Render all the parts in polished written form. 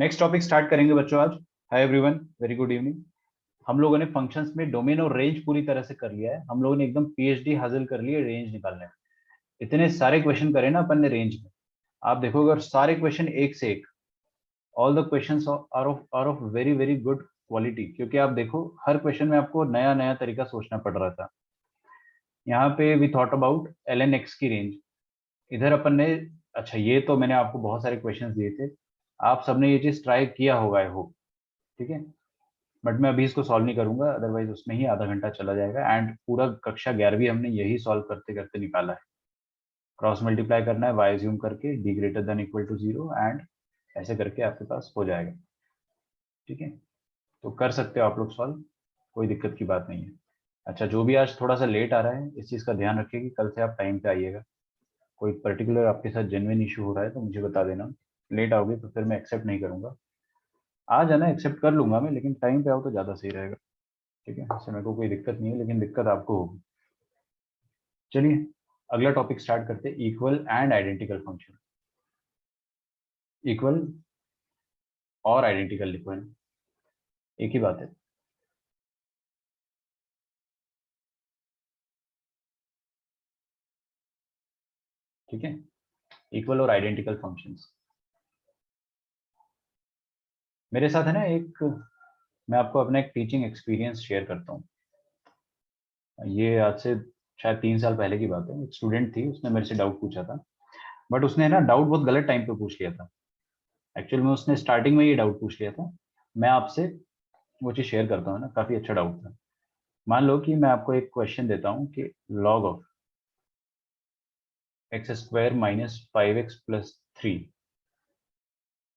Next topic start करेंगे बच्चों आज। Hi everyone, very good evening. हम लोगों ने फंक्शंस में डोमेन और रेंज पूरी तरह से कर लिया है। हम लोगों ने एकदम पीएचडी हासिल कर ली है रेंज निकालने में। इतने सारे क्वेश्चन करे ना अपन ने रेंज में। आप देखोगे और सारे क्वेश्चन एक से एक, all the questions are of very very good quality. क्योंकि आप देखो हर क्वेश्चन में आपको नया नया तरीका सोचना पड़ रहा था। यहाँ पे we thought about L N X की रेंज। इधर अपन ने, अच्छा ये तो मैंने आपको बहुत सारे क्वेश्चंस दिए थे, आप सबने ये चीज ट्राई किया होगा आई होप। ठीक है, बट मैं अभी इसको सॉल्व नहीं करूंगा, अदरवाइज उसमें ही आधा घंटा चला जाएगा। एंड पूरा कक्षा 11वीं हमने यही सॉल्व करते करते निकाला है। क्रॉस मल्टीप्लाई करना है y ज्यूम करके d greater than equal to 0 and ऐसे करके आपके पास हो जाएगा। ठीक है, तो कर सकते हो आप लोग सॉल्व, कोई दिक्कत की बात नहीं है। अच्छा, जो भी आज थोड़ा सा लेट आ रहा है इस चीज़ का ध्यान रखिए कि कल से आप टाइम पे आइएगा। कोई पर्टिकुलर आपके साथ जेन्युइन इशू हो रहा है तो मुझे बता देना। लेट आओगे तो फिर मैं एक्सेप्ट नहीं करूंगा। आ जाना, एक्सेप्ट कर लूंगा मैं, लेकिन टाइम पे आओ तो ज़्यादा सही रहेगा। ठीक है, इससे मेरे को कोई दिक्कत नहीं है, लेकिन दिक्कत आपको होगी। चलिए अगला टॉपिक स्टार्ट करते हैं, equal and identical function. Equal और आइडेंटिकल लिखो है, एक ही बात है। ठीक है, इक्वल और आइडेंटिकल फंक्शंस। मेरे साथ है ना एक, मैं आपको अपना एक टीचिंग एक्सपीरियंस शेयर करता हूँ। ये आज से शायद 3 साल पहले की बात है। एक स्टूडेंट थी, उसने मेरे से डाउट पूछा था, बट उसने ना डाउट बहुत गलत टाइम पे पूछ लिया था। एक्चुअल में उसने स्टार्टिंग में ये डाउट पूछ लिया था। मैं आपसे वो चीज़ शेयर करता हूँ ना, काफ़ी अच्छा डाउट था। मान लो कि मैं आपको एक क्वेश्चन देता हूँ कि log of x square minus 5x plus 3।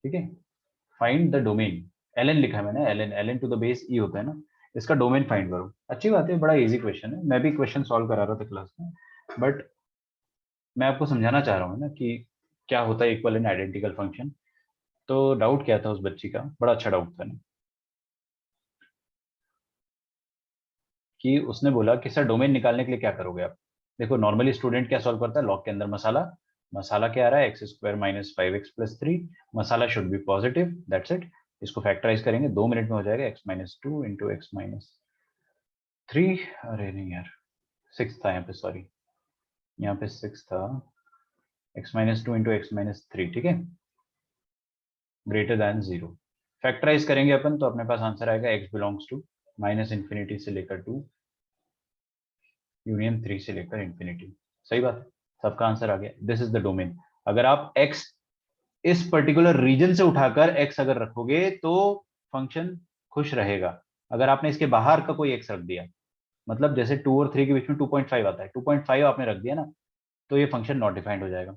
ठीक है, find the domain. L N लिखा है मैंने, L N to the base e होता है ना, इसका डोमेन फाइंड करो। अच्छी बात है, बड़ा इजी क्वेश्चन है, मैं भी क्वेश्चन सॉल्व करा रहा था क्लास में। बट मैं आपको समझाना चाह रहा हूँ ना कि क्या होता है इक्वल एंड आइडेंटिकल फंक्शन। तो डाउट क्या था उस बच्ची का, बड़ा अच्छा डाउट था ना, कि उसने बोला कि सर डोमेन निकालने के लिए क्या करोगे आप। देखो नॉर्मली स्टूडेंट क्या सॉल्व करता है, लॉग के अंदर मसाला, मसाला क्या आ रहा है, x square minus 5x plus 3। Masala should be positive, that's it. इसको फैक्टराइज करेंगे, 2 मिनट में हो जाएगा। x-2 इंटू x-3, अरे नहीं यार, 6 था यहाँ पे, सॉरी, यहाँ पे 6 था। x-2 इंटू x-3, ठीक है, ग्रेटर दैन 0। फैक्टराइज करेंगे अपन तो अपने पास आंसर आएगा x belongs to minus infinity से लेकर 2 यूनियन 3 से लेकर इन्फिनिटी। सही बात है, सबका आंसर आ गया। This is the domain. अगर आप x इस पर्टिकुलर रीजन से उठाकर x अगर रखोगे तो फंक्शन खुश रहेगा। अगर आपने इसके बाहर का कोई x रख दिया, मतलब जैसे 2 और 3 के बीच में 2.5 आता है, 2.5 आपने रख दिया ना, तो ये फंक्शन नॉट डिफाइंड हो जाएगा।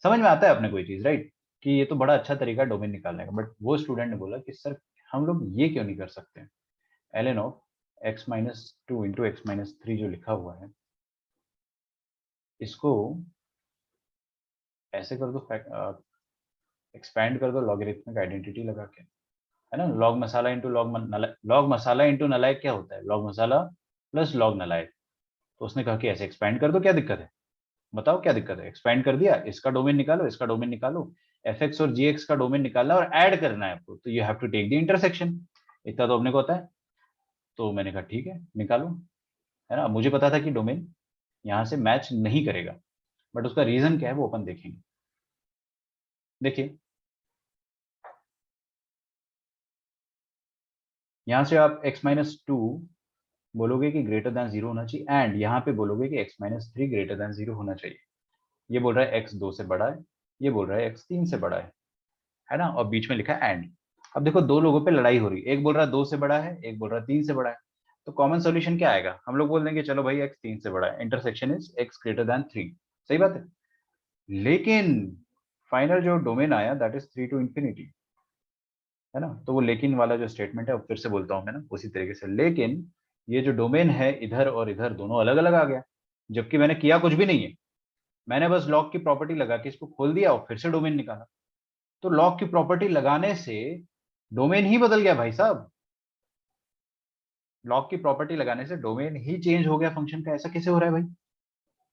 समझ में आता है अपने कोई चीज, राइट? कि ये तो बड़ा अच्छा तरीका डोमेन निकालने का। बट वो स्टूडेंट ने बोला कि सर हम लोग ये क्यों नहीं कर सकते, L N of x-2 into x-3 जो लिखा हुआ है, इसको ऐसे कर दो, एक्सपैंड कर दो लॉगरिथमिक आइडेंटिटी लगा के, है ना। लॉग मसाला इंटू लॉग मसाला इंटू नलायक क्या होता है, लॉग मसाला प्लस लॉग नलायक। तो उसने कहा कि ऐसे एक्सपैंड कर दो, क्या दिक्कत है, बताओ क्या दिक्कत है। एक्सपैंड कर दिया, इसका डोमेन निकालो, इसका डोमेन निकालो, एफ एक्स और जी एक्स का डोमेन निकालना और ऐड करना है आपको, तो you have to take the intersection. इतना तो अपने को होता है। तो मैंने कहा ठीक है निकालो, है ना। मुझे पता था कि डोमेन यहाँ से मैच नहीं करेगा, बट उसका रीजन क्या है वो अपन देखेंगे। देखिए, यहाँ से आप x-2 बोलोगे कि ग्रेटर देन 0 होना चाहिए, एंड यहाँ पे बोलोगे कि x-3 ग्रेटर देन 0 होना चाहिए। ये बोल रहा है x 2 से बड़ा है, ये बोल रहा है x 3 से बड़ा है ना, और बीच में लिखा है एंड। अब देखो दो लोगों पे लड़ाई हो रही है, एक बोल रहा है 2 से बड़ा है, एक बोल रहा है 3 से बड़ा है। तो कॉमन सॉल्यूशन क्या आएगा, हम लोग बोल देंगे चलो भाई x 3 से बड़ा है, intersection is x greater then 3। सही बात है। लेकिन फाइनल जो डोमेन आया दैट इज 3 टू इंफिनिटी, है ना। तो वो लेकिन वाला जो स्टेटमेंट है वो फिर से बोलता हूँ मैं ना उसी तरीके से, लेकिन ये जो डोमेन है इधर और इधर दोनों अलग अलग आ गया, जबकि मैंने किया कुछ भी नहीं है। मैंने बस लॉग की प्रॉपर्टी लगा के इसको खोल दिया और फिर से डोमेन निकाला। तो लॉग की प्रॉपर्टी लगाने से डोमेन ही बदल गया भाई साहब। लॉग की प्रॉपर्टी लगाने से डोमेन ही चेंज हो गया फंक्शन का, ऐसा कैसे हो रहा है भाई?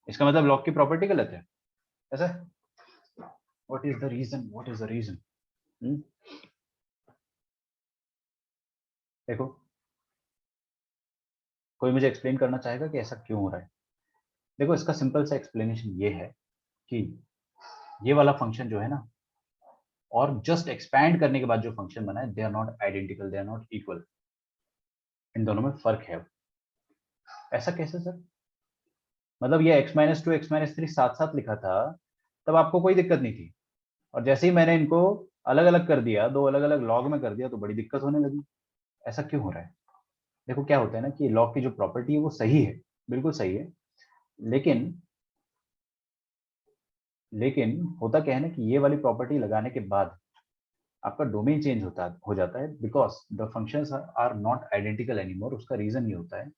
इसका मतलब लॉग की प्रॉपर्टी गलत है, ऐसा? What is the reason, what is the reason? देखो, कोई मुझे एक्सप्लेन करना चाहेगा कि ऐसा क्यों हो रहा है? देखो, इसका सिंपल सा एक्सप्लेनेशन ये है कि ये वाला फंक्शन जो है ना, और जस्ट एक्सपैंड करने के बाद जो फंक्शन बना है, they are not identical, they are not equal. इन दोनों में फर्क है। ऐसा कैसे सर? मतलब ये x-2 x-3 साथ साथ लिखा था, तब आपको कोई दिक्कत नहीं थी, और जैसे ही मैंने इनको अलग अलग कर दिया, दो अलग अलग लॉग में कर दिया, तो बड़ी दिक्कत होने लगी। ऐसा क्यों हो रहा है? देखो, क्या होता है ना कि लॉग की जो प्रॉपर्टी है वो सही है, बिल्कुल सही है, लेकिन लेकिन होता क्या है ना कि ये वाली प्रॉपर्टी लगाने के बाद आपका डोमेन चेंज हो जाता है, because the functions are not identical anymore. उसका रीजन ये होता है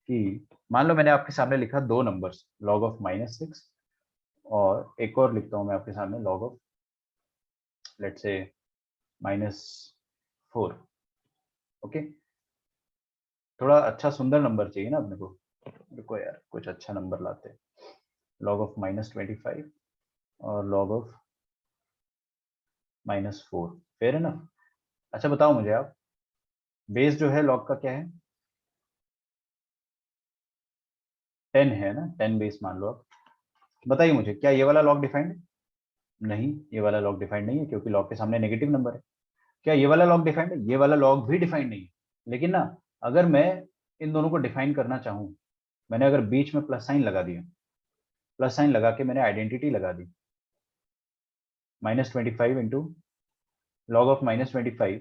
कि मान लो मैंने आपके सामने लिखा दो नंबर्स, लॉग ऑफ -6, और एक और लिखता हूं मैं आपके सामने, log of let's say -4। Okay, थोड़ा अच्छा सुंदर नंबर चाहिए ना अपने को। रुको यार, कुछ अच्छा नंबर लाते हैं। लॉग ऑफ -25 और लॉग ऑफ -4, फेयर है ना? अच्छा बताओ मुझे आप, बेस जो है लॉग का क्या है? 10 है ना, 10 बेस मान लो आप। बताइए मुझे, क्या ये वाला लॉग डिफाइंड है? नहीं, ये वाला लॉग डिफाइंड नहीं है, क्योंकि लॉग के सामने नेगेटिव नंबर है। क्या ये वाला लॉग डिफाइंड है? ये वाला लॉग भी डिफाइंड नहीं है। लेकिन ना, अगर मैं इन दोनों को डिफाइन करना चाहूँ, मैंने अगर बीच में प्लस साइन लगा दिया, प्लस साइन लगा के मैंने आइडेंटिटी लगा दी, -25 into log of -25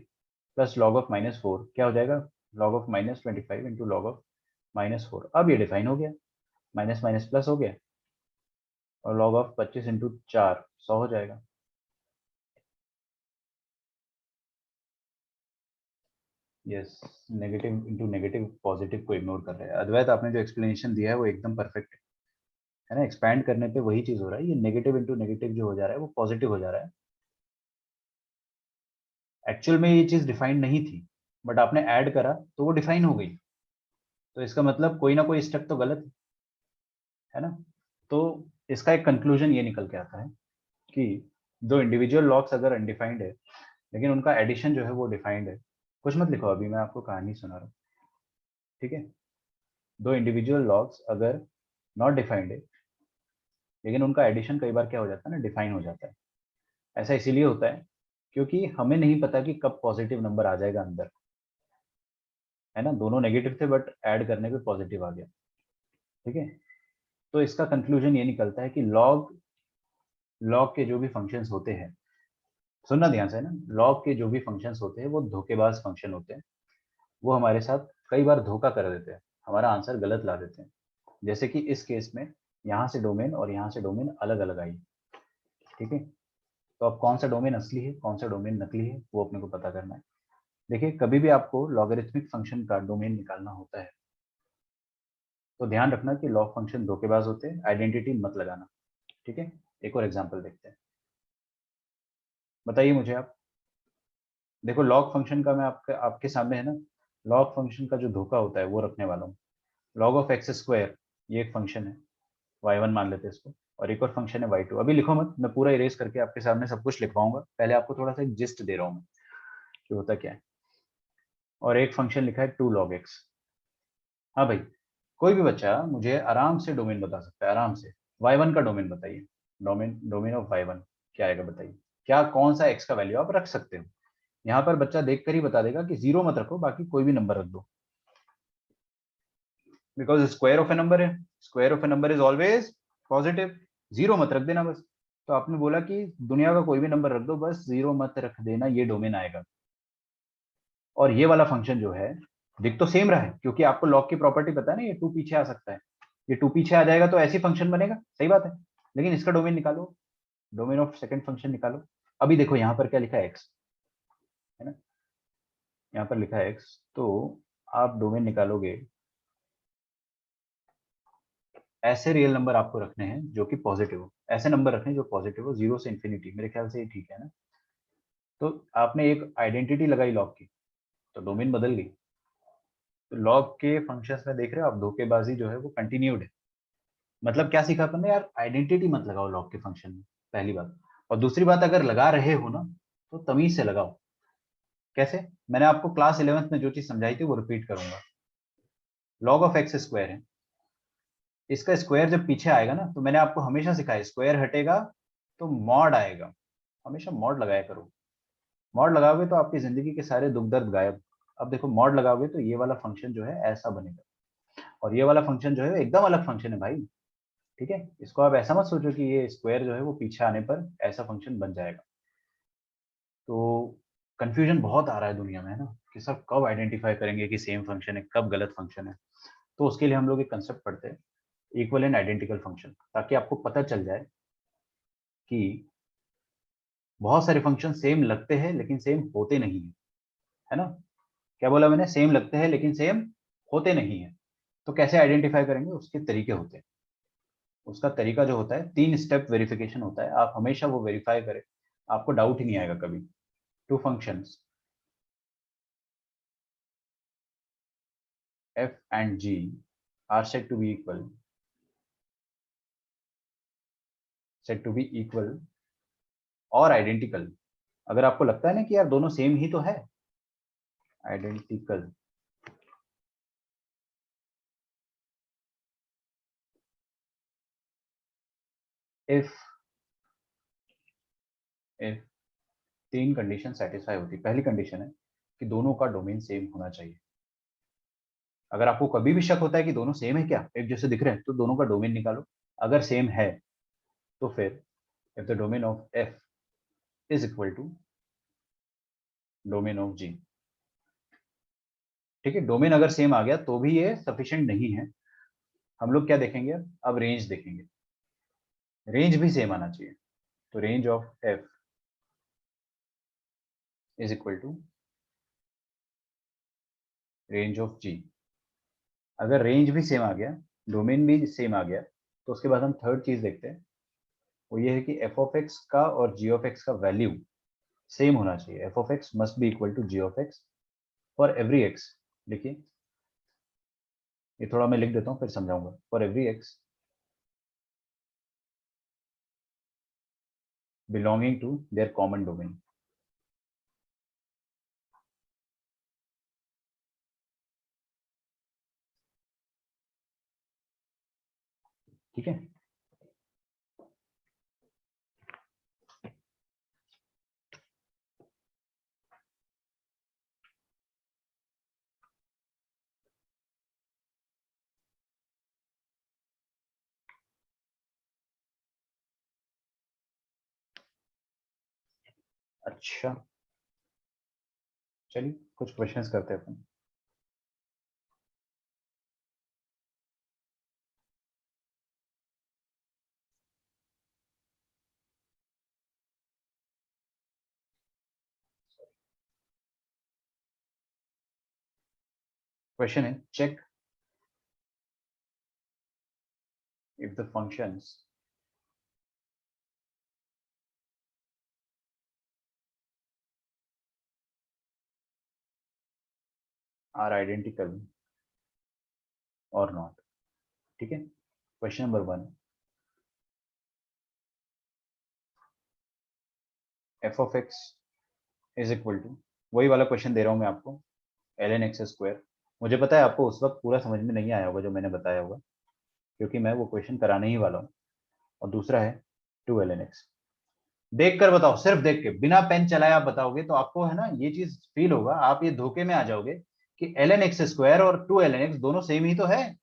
plus log of -4, क्या हो जाएगा? Log of -25 into log of -4। अब ये डिफाइन हो गया, माइनस माइनस प्लस हो गया, और लॉग ऑफ 25 इंटू 4 100 हो जाएगा। Yes, negative into negative positive को इग्नोर कर रहे हैं। अद्वैत, आपने जो एक्सप्लेनेशन दिया है वो एकदम परफेक्ट है ना? एक्सपैंड करने पे वही चीज हो रहा है, ये नेगेटिव इंटू नेगेटिव जो हो जा रहा है वो पॉजिटिव हो जा रहा है। एक्चुअल में ये चीज डिफाइंड नहीं थी, बट आपने ऐड करा तो वो डिफाइन हो गई। तो इसका मतलब कोई ना कोई स्टेप तो गलत है ना? तो इसका एक कंक्लूजन ये निकल के आता है कि दो इंडिविजुअल लॉग्स अगर अनडिफाइंड है, लेकिन उनका एडिशन जो है वो डिफाइंड है। कुछ मत लिखो, अभी मैं आपको कहानी सुना रहा हूँ, ठीक है? दो इंडिविजुअल लॉग्स अगर नॉट डिफाइंड है, लेकिन उनका एडिशन कई बार क्या हो जाता है ना, डिफाइन हो जाता है। ऐसा इसीलिए होता है क्योंकि हमें नहीं पता कि कब पॉजिटिव नंबर आ जाएगा अंदर, है ना? दोनों नेगेटिव थे बट ऐड करने पे पॉजिटिव आ गया, ठीक है? तो इसका कंक्लूजन ये निकलता है कि लॉग लॉग के जो भी फंक्शंस होते हैं, सुनना ध्यान से ना, लॉग के जो भी फंक्शंस होते हैं वो धोखेबाज फंक्शन होते हैं। वो हमारे साथ कई बार धोखा कर देते हैं, हमारा आंसर गलत ला देते हैं। जैसे कि इस केस में यहाँ से डोमेन और यहाँ से डोमेन अलग अलग आई, ठीक है? तो अब कौन सा डोमेन असली है, कौन सा डोमेन नकली है, वो अपने को पता करना है। देखिए, कभी भी आपको लॉगरिथमिक फंक्शन का डोमेन निकालना होता है, तो ध्यान रखना कि लॉग फंक्शन धोखेबाज होते हैं, आइडेंटिटी मत लगाना, ठीक है? एक और एग्जांपल देखते हैं। बताइए मुझे आप, देखो लॉग फंक्शन का मैं आपके आपके सामने है ना, लॉग फंक्शन का जो धोखा होता है वो रखने वाला हूँ। लॉग ऑफ एक्स स्क्वायर, ये एक फंक्शन है, y1 मान लेते हैं इसको, और एक और फंक्शन है y2। अभी लिखो मत, मैं पूरा इरेज करके आपके सामने सब कुछ लिखवाऊंगा, पहले आपको थोड़ा सा एक जिस्ट दे रहा हूँ मैं कि होता क्या है। और एक फंक्शन लिखा है 2 log x। हाँ भाई, कोई भी बच्चा मुझे आराम से डोमेन बता सकता है, आराम से। y1 का डोमेन बताइए, डोमेन डोमेन ऑफ y1 क्या आएगा बताइए? क्या कौन सा x का वैल्यू आप रख सकते हो? यहाँ पर बच्चा देखकर ही बता देगा कि 0 मत रखो, बाकी कोई भी नंबर रख दो, because square of a number है, square of a number is always positive. 0 मत रख देना बस। तो आपने बोला कि दुनिया का कोई भी नंबर रख दो, बस 0 मत रख देना, ये डोमेन आएगा। और ये वाला फंक्शन जो है, दिख तो सेम रहा है, क्योंकि आपको लॉग की प्रॉपर्टी पता है ना, ये 2 पीछे आ सकता है, ये 2 पीछे आ जाएगा तो ऐसी फंक्शन बनेगा, सही बात है। लेकिन इसका डोमेन निकालो, डोमेन ऑफ सेकंड फंक्शन निकालो। अभी देखो यहाँ पर क्या लिखा है, एक्स, है ना? यहाँ पर लिखा है एक्स, तो आप डोमेन निकालोगे, ऐसे रियल नंबर आपको रखने हैं जो कि पॉजिटिव हो, ऐसे नंबर रखने जो पॉजिटिव हो, 0 से इन्फिनिटी, मेरे ख्याल से ये ठीक है ना? तो आपने एक आइडेंटिटी लगाई लॉग की, तो डोमेन बदल गई। तो लॉग के फंक्शंस में देख रहे हो आप, धोखेबाजी जो है वो कंटिन्यूड है। मतलब क्या सीखा अपन ने यार, आइडेंटिटी मत लगाओ लॉग के फंक्शन में, पहली बात। और दूसरी बात, अगर लगा रहे हो ना, तो तमीज से लगाओ। कैसे? मैंने आपको क्लास 11th में जो चीज समझाई थी वो रिपीट करूंगा। लॉग ऑफ एक्स स्क्वायर है, इसका स्क्वायर जब पीछे आएगा ना, तो मैंने आपको हमेशा सिखाया स्क्वायर हटेगा तो मॉड आएगा, हमेशा मॉड लगाया करो। मॉड लगाओगे तो आपकी जिंदगी के सारे दुख दर्द गायब। अब देखो मॉड लगाओगे तो ये वाला फंक्शन जो है ऐसा बनेगा, और ये वाला फंक्शन जो है एकदम अलग फंक्शन है भाई। ठीक है, इसको आप ऐसा मत सोचो कि ये स्क्वायर जो है वो पीछे आने पर ऐसा फंक्शन बन जाएगा। तो कंफ्यूजन बहुत आ रहा है दुनिया में, है ना, कि सब कब आइडेंटिफाई करेंगे कि सेम फंक्शन है, कब गलत फंक्शन है। तो उसके लिए हम लोग एक कंसेप्ट पढ़ते हैं, इक्वल एंड आइडेंटिकल फंक्शन, ताकि आपको पता चल जाए कि बहुत सारे फंक्शन सेम लगते हैं लेकिन सेम होते नहीं है ना। क्या बोला मैंने? सेम लगते हैं लेकिन सेम होते नहीं है। तो कैसे आइडेंटिफाई करेंगे, उसके तरीके होते हैं। उसका तरीका जो होता है, 3 स्टेप वेरिफिकेशन होता है, आप हमेशा वो वेरीफाई करें, आपको डाउट ही नहीं आएगा कभी। Two functions f and g are said to be equal और आइडेंटिकल। अगर आपको लगता है ना कि यार दोनों सेम ही तो है, identical, if if 3 condition satisfy होती। पहली कंडीशन है कि दोनों का डोमेन सेम होना चाहिए। अगर आपको कभी भी शक होता है कि दोनों सेम है क्या, एक जैसे दिख रहे हैं, तो दोनों का डोमेन निकालो। अगर सेम है तो फिर if the domain of f is equal to domain of g। ठीक है, डोमेन अगर सेम आ गया तो भी ये सफिशिएंट नहीं है। हम लोग क्या देखेंगे, अब रेंज देखेंगे। रेंज भी सेम आना चाहिए। तो range of f is equal to range of g। अगर रेंज भी सेम आ गया, डोमेन भी सेम आ गया, तो उसके बाद हम थर्ड चीज देखते हैं, वो ये है कि एफ ऑफ एक्स का और जी ऑफ एक्स का वैल्यू सेम होना चाहिए। F of x must be equal to g of x for every x. देखिए, ये थोड़ा मैं लिख देता हूँ फिर समझाऊंगा। For every x belonging to their common domain. ठीक है, अच्छा चलिए कुछ क्वेश्चंस करते हैं अपन। क्वेश्चन है, check if the functions are identical और नॉट। ठीक है, question number 1, f of x is equal to, वही वाला क्वेश्चन दे रहा हूं मैं आपको, एल एन एक्स स्क्वायर। मुझे पता है आपको उस वक्त पूरा समझ में नहीं आया होगा जो मैंने बताया होगा, क्योंकि मैं वो क्वेश्चन कराने ही वाला हूँ। और दूसरा है 2 ln x। देख कर बताओ, सिर्फ देख के, बिना पेन चलाए आप बताओगे तो आपको है ना ये चीज फील होगा, आप ये धोखे में आ जाओगे कि ln x² और 2 ln x दोनों सेम ही तो है।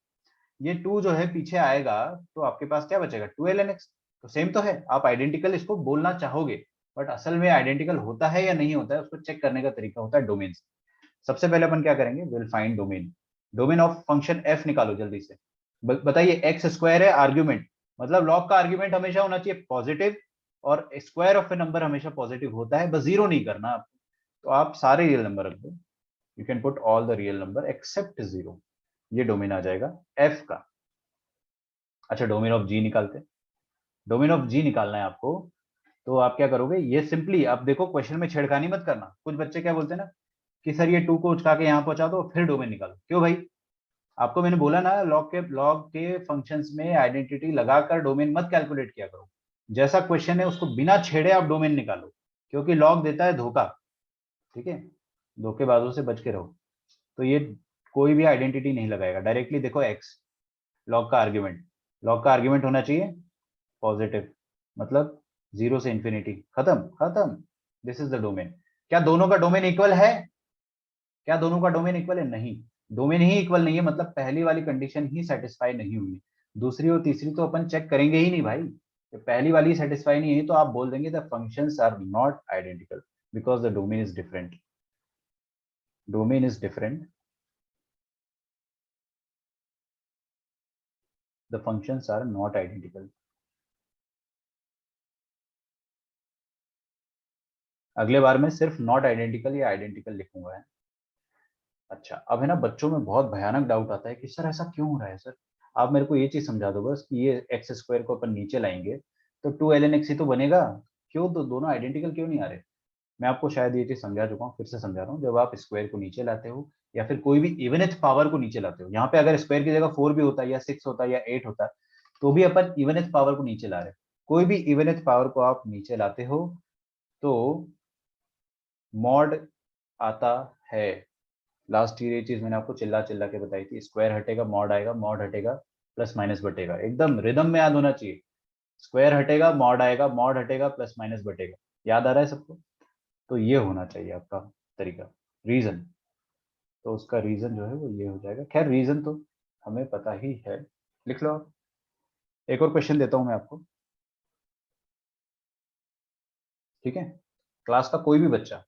ये 2 जो है पीछे आएगा तो आपके पास क्या बचेगा, 2 ln x। तो सेम तो है, आप आइडेंटिकल इसको बोलना चाहोगे, बट असल में आइडेंटिकल होता है या नहीं होता है उसको चेक करने का तरीका होता है डोमेन। सबसे पहले अपन क्या करेंगे, will find domain. Domain of function f निकालो जल्दी से। बताइए, x² है आर्ग्यूमेंट, मतलब लॉग का आर्ग्यूमेंट हमेशा होना चाहिए पॉजिटिव, और स्क्वायर ऑफ ए नंबर हमेशा पॉजिटिव होता है, बस जीरो नहीं करना आप। तो आप सारे रियल नंबर रख दो, you can put all the real number except zero. ये डोमेन आ जाएगा f का। अच्छा, डोमेन ऑफ g निकालते हैं। डोमेन ऑफ g निकालना है आपको, तो आप क्या करोगे, ये सिंपली आप देखो, क्वेश्चन में छेड़खानी मत करना। कुछ बच्चे क्या बोलते हैं ना कि सर ये 2 को उचका के यहाँ पहुंचा दो फिर डोमेन निकालो। क्यों भाई? आपको मैंने बोला ना, लॉग के फंक्शंस में आइडेंटिटी लगाकर डोमेन मत कैलकुलेट किया करो। जैसा क्वेश्चन है उसको बिना छेड़े आप डोमेन निकालो, क्योंकि लॉग देता है धोखा। ठीक है, धोखेबाजों से बच के रहो। तो ये कोई भी आइडेंटिटी नहीं लगाएगा, डायरेक्टली देखो एक्स लॉग का आर्ग्यूमेंट, लॉग का आर्ग्यूमेंट होना चाहिए पॉजिटिव, मतलब 0 से इंफिनिटी, खत्म खत्म। This is the domain. क्या दोनों का डोमेन इक्वल है? क्या दोनों का डोमेन इक्वल है? नहीं। डोमेन ही इक्वल नहीं है मतलब पहली वाली कंडीशन ही सेटिस्फाई नहीं हुई, दूसरी और तीसरी तो अपन चेक करेंगे ही नहीं भाई। जब पहली वाली सेटिस्फाई नहीं है तो आप बोल देंगे the functions are not identical because the domain is different. Domain is different, the functions are not identical. अगले बार में सिर्फ नॉट आइडेंटिकल या आइडेंटिकल लिखूंगा। अच्छा, अब है ना बच्चों में बहुत भयानक डाउट आता है कि सर ऐसा क्यों हो रहा है सर। आप मेरे को ये चीज समझा दो बस कि ये एक्स स्क्वायर को अपन नीचे लाएंगे तो 2 ln x ही तो बनेगा, क्यों तो दोनों आइडेंटिकल क्यों नहीं आ रहे? मैं आपको शायद ये चीज समझा चुका हूँ, फिर से समझा रहा हूँ। जब आप स्क्वायर को नीचे लाते हो या फिर कोई भी इवनेथ पावर को नीचे लाते हो, यहाँ पे अगर स्क्वायर की जगह 4 भी होता है या 6 होता है या 8 होता है तो भी अपन इवनेथ पावर को नीचे ला रहे हैं। कोई भी इवनेथ पावर को आप नीचे लाते हो तो मॉड आता है। लास्ट ईयर ये चीज मैंने आपको चिल्ला चिल्ला के बताई थी, स्क्वायर हटेगा मॉड आएगा, मॉड हटेगा प्लस माइनस बटेगा, एकदम रिदम में याद होना चाहिए। स्क्वायर हटेगा मॉड आएगा, मॉड हटेगा प्लस माइनस बटेगा। याद आ रहा है सबको? तो ये होना चाहिए आपका तरीका, रीजन। तो उसका रीजन जो है वो ये हो जाएगा। खैर रीजन तो हमें पता ही है, लिख लो आप। एक और क्वेश्चन देता हूं मैं आपको, ठीक है? क्लास का कोई भी बच्चा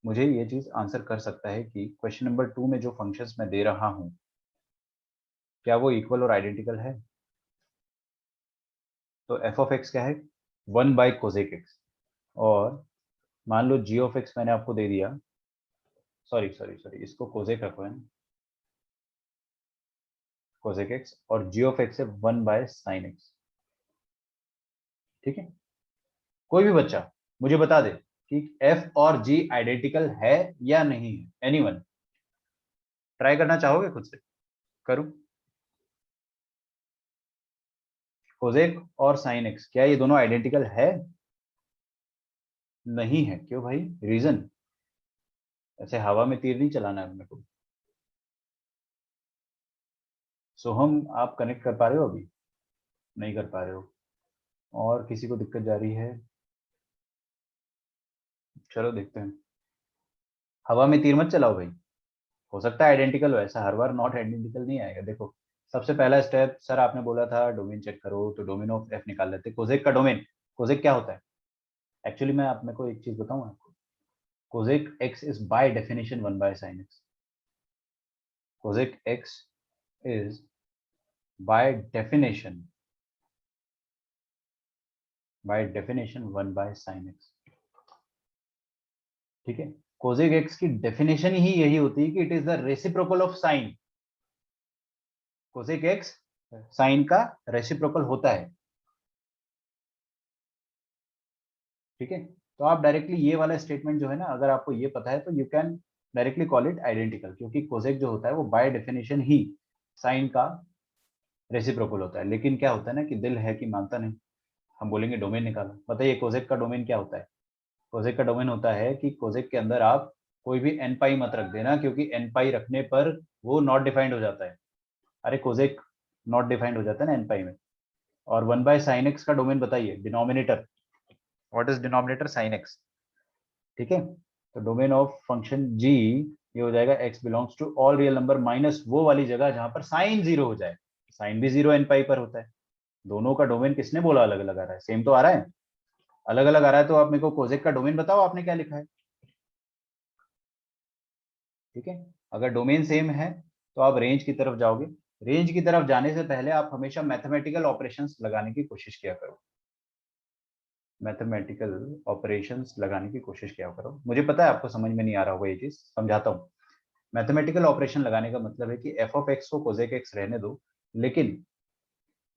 मुझे ये चीज आंसर कर सकता है कि क्वेश्चन नंबर 2 में जो फंक्शंस मैं दे रहा हूं क्या वो इक्वल और आइडेंटिकल है? तो एफ ऑफ एक्स क्या है? 1/cosec x। और मान लो जी ऑफ एक्स मैंने आपको दे दिया, सॉरी सॉरी सॉरी, इसको कोजेक रखो है ना, कोजेक एक्स, और जी ऑफ एक्स है 1/sin x। ठीक है? कोई भी बच्चा मुझे बता दे कि एफ और जी आइडेंटिकल है या नहीं है। एनीवन? ट्राई करना चाहोगे खुद से? करूं? कोजेक और साइन एक्स क्या ये दोनों आइडेंटिकल है? नहीं है। क्यों भाई? रीजन? ऐसे हवा में तीर नहीं चलाना है अपने को। सोहम आप कनेक्ट कर पा रहे हो अभी? नहीं कर पा रहे हो? और किसी को दिक्कत जा रही है? चलो देखते हैं। हवा में तीर मत चलाओ भाई। हो सकता है आइडेंटिकल हो, ऐसा हर बार नॉट आइडेंटिकल नहीं आएगा। देखो, सबसे पहला स्टेप, सर आपने बोला था डोमेन चेक करो, तो डोमेन ऑफ एफ निकाल लेते। कोजेक का डोमेन, कोजेक क्या होता है? एक्चुअली मैं आप मेरे को एक चीज बताऊं आपको, cosec x is by definition 1/sin x। Cosec x is by definition 1/sin x। ठीक है? कोजेक एक्स की डेफिनेशन ही यही होती है कि it is the reciprocal of sine. Cosec x sine का रेसिप्रोकल होता है। ठीक है? तो आप डायरेक्टली ये वाला स्टेटमेंट जो है ना, अगर आपको ये पता है तो you can directly call it identical, क्योंकि कोसेक जो होता है वो बाय डेफिनेशन ही साइन का रेसिप्रोकल होता है। लेकिन क्या होता है ना कि दिल है कि मानता नहीं, हम बोलेंगे डोमेन निकालो। बताइए कोसेक का डोमेन क्या होता है? कोसेक का डोमेन होता है कि कोसेक के अंदर आप कोई भी एन पाई मत रख देना, क्योंकि एन पाई रखने पर वो नॉट डिफाइंड हो जाता है। अरे कोसेक नॉट डिफाइंड हो जाता है ना एन पाई में। और 1/sin x का डोमेन बताइए, denominator. What is denominator? Sine x. ठीक है? तो डोमेन ऑफ फंक्शन जी ये हो जाएगा x belongs to all real number minus वो वाली जगह जहां पर साइन 0 हो जाए। साइन भी 0 एन पाई पर होता है। दोनों का डोमेन किसने बोला अलग अलग आ रहा है? सेम तो आ रहा है। अलग अलग आ रहा है तो आप मेरे को कोजेक का डोमेन बताओ, आपने क्या लिखा है? ठीक है? अगर डोमेन सेम है तो आप रेंज की तरफ जाओगे। रेंज की तरफ जाने से पहले आप हमेशा मैथमेटिकल ऑपरेशंस लगाने की कोशिश किया करो। मैथमेटिकल ऑपरेशंस लगाने की कोशिश किया करो। मुझे पता है आपको समझ में नहीं आ रहा होगा, ये चीज समझाता हूँ। मैथमेटिकल ऑपरेशन लगाने का मतलब है कि एफ ऑफ एक्स को कोजेक एक्स रहने दो, लेकिन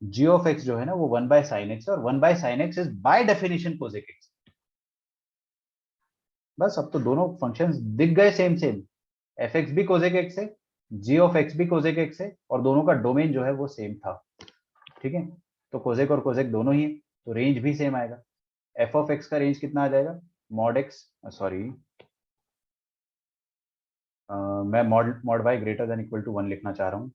जी ऑफ एक्स जो है ना वो 1/sin x, और 1/sin x is by definition Kozak x. बस अब तो दोनों फंक्शंस दिख गए सेम सेम। एफ एक्स भी कोजेक एक्स है, जी ऑफ एक्स भी कोजेक एक्स है, और दोनों का डोमेन जो है वो सेम था। ठीक है? तो कोजेक और कोजेक दोनों ही है, तो रेंज भी सेम आएगा। एफ ऑफ एक्स का रेंज कितना आ जाएगा? मॉड एक्स, सॉरी मैं mod mod y greater than equal to 1 लिखना चाह रहा हूँ,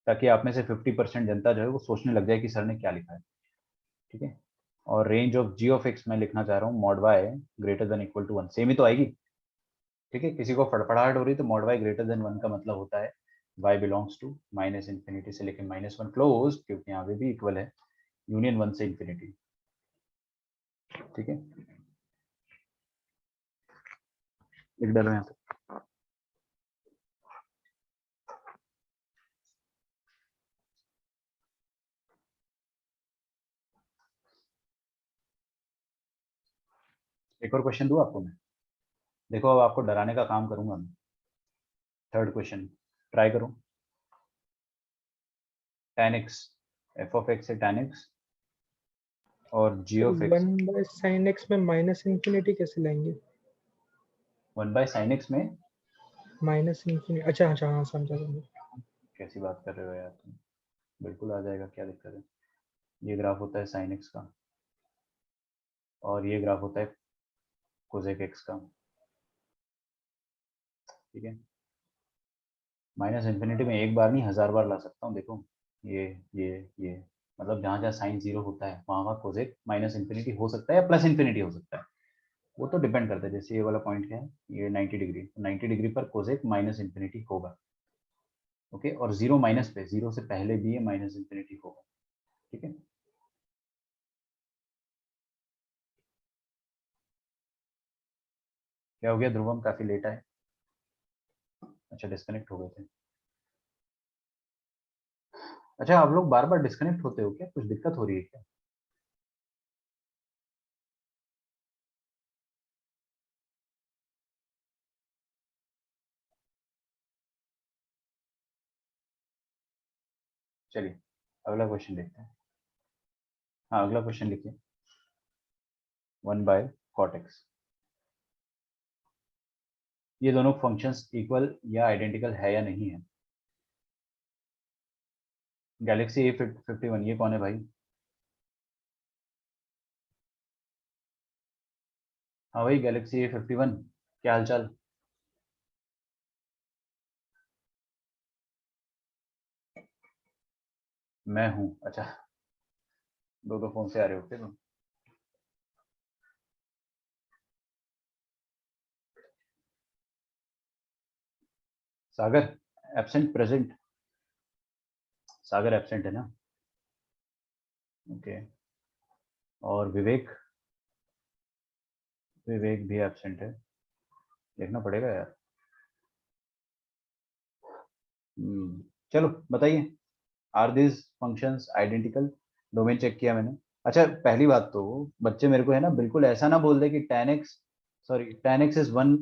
ताकि आप में से 50% जनता जो है वो सोचने लग जाए कि सर ने क्या लिखा है। ठीक है, और range of g of x मैं लिखना चाह रहा हूँ mod y greater than equal to 1, same ही तो आएगी। ठीक है, किसी को फड़फड़ाहट हो रही तो मॉड वाई ग्रेटर देन 1 का मतलब होता है y belongs to minus infinity से लेकर -1 क्लोज, क्योंकि यहाँ पे भी इक्वल है, यूनियन 1 से इन्फिनिटी। ठीक है, लिख डालो यहाँ पे। एक और क्वेश्चन दूँ आपको मैं? देखो अब आपको डराने का काम करूंगा मैं। थर्ड क्वेश्चन ट्राई करो। tan x, f of x है tan x, और g sir of x 1/sin x में माइनस इन्फिनिटी कैसे लाएंगे? 1/sin x में माइनस इन्फिनिटी, अच्छा अच्छा, हाँ समझा समझा। कैसी बात कर रहे हो यार तुम? बिल्कुल आ जाएगा, क्या दिक्कत है। ये ग्राफ होता है sin x का, और ये ग्राफ होता है cosec x का। ठीक है, माइनस इन्फिनिटी में एक बार नहीं 1000 बार ला सकता हूँ। देखो ये ये ये मतलब जहाँ जहाँ साइन जीरो होता है वहाँ वहाँ कोसेक माइनस इन्फिनिटी हो सकता है या प्लस इन्फिनिटी हो सकता है, वो तो डिपेंड करता है। जैसे ये वाला पॉइंट क्या है, ये 90 डिग्री, तो 90 डिग्री पर कोसेक माइनस इन्फिनिटी होगा। ओके, और जीरो माइनस पे, जीरो से पहले भी ये माइनस इन्फिनिटी होगा। ठीक है, क्या हो गया ध्रुवम, काफी लेट आए? अच्छा, डिस्कनेक्ट हो गए थे। अच्छा, आप लोग बार बार डिस्कनेक्ट होते हो क्या? कुछ दिक्कत हो रही है क्या? चलिए अगला क्वेश्चन देखते हैं। हाँ, अगला क्वेश्चन लिखिए। 1/cot x, ये दोनों फंक्शंस इक्वल या आइडेंटिकल है या नहीं है? गैलेक्सी A51, ये कौन है भाई? हाँ भाई, गैलेक्सी A51, क्या हालचाल? मैं हूँ, अच्छा। दो दो फोन से आ रहे हो फिर? सागर एब्सेंट प्रेजेंट? सागर एब्सेंट है ना? ओके, और विवेक? विवेक भी एब्सेंट है, देखना पड़ेगा यार। चलो बताइए, are this functions identical? Domain check किया मैंने। अच्छा, पहली बात तो बच्चे मेरे को है ना बिल्कुल ऐसा ना बोल दे कि tan x, sorry tan x is one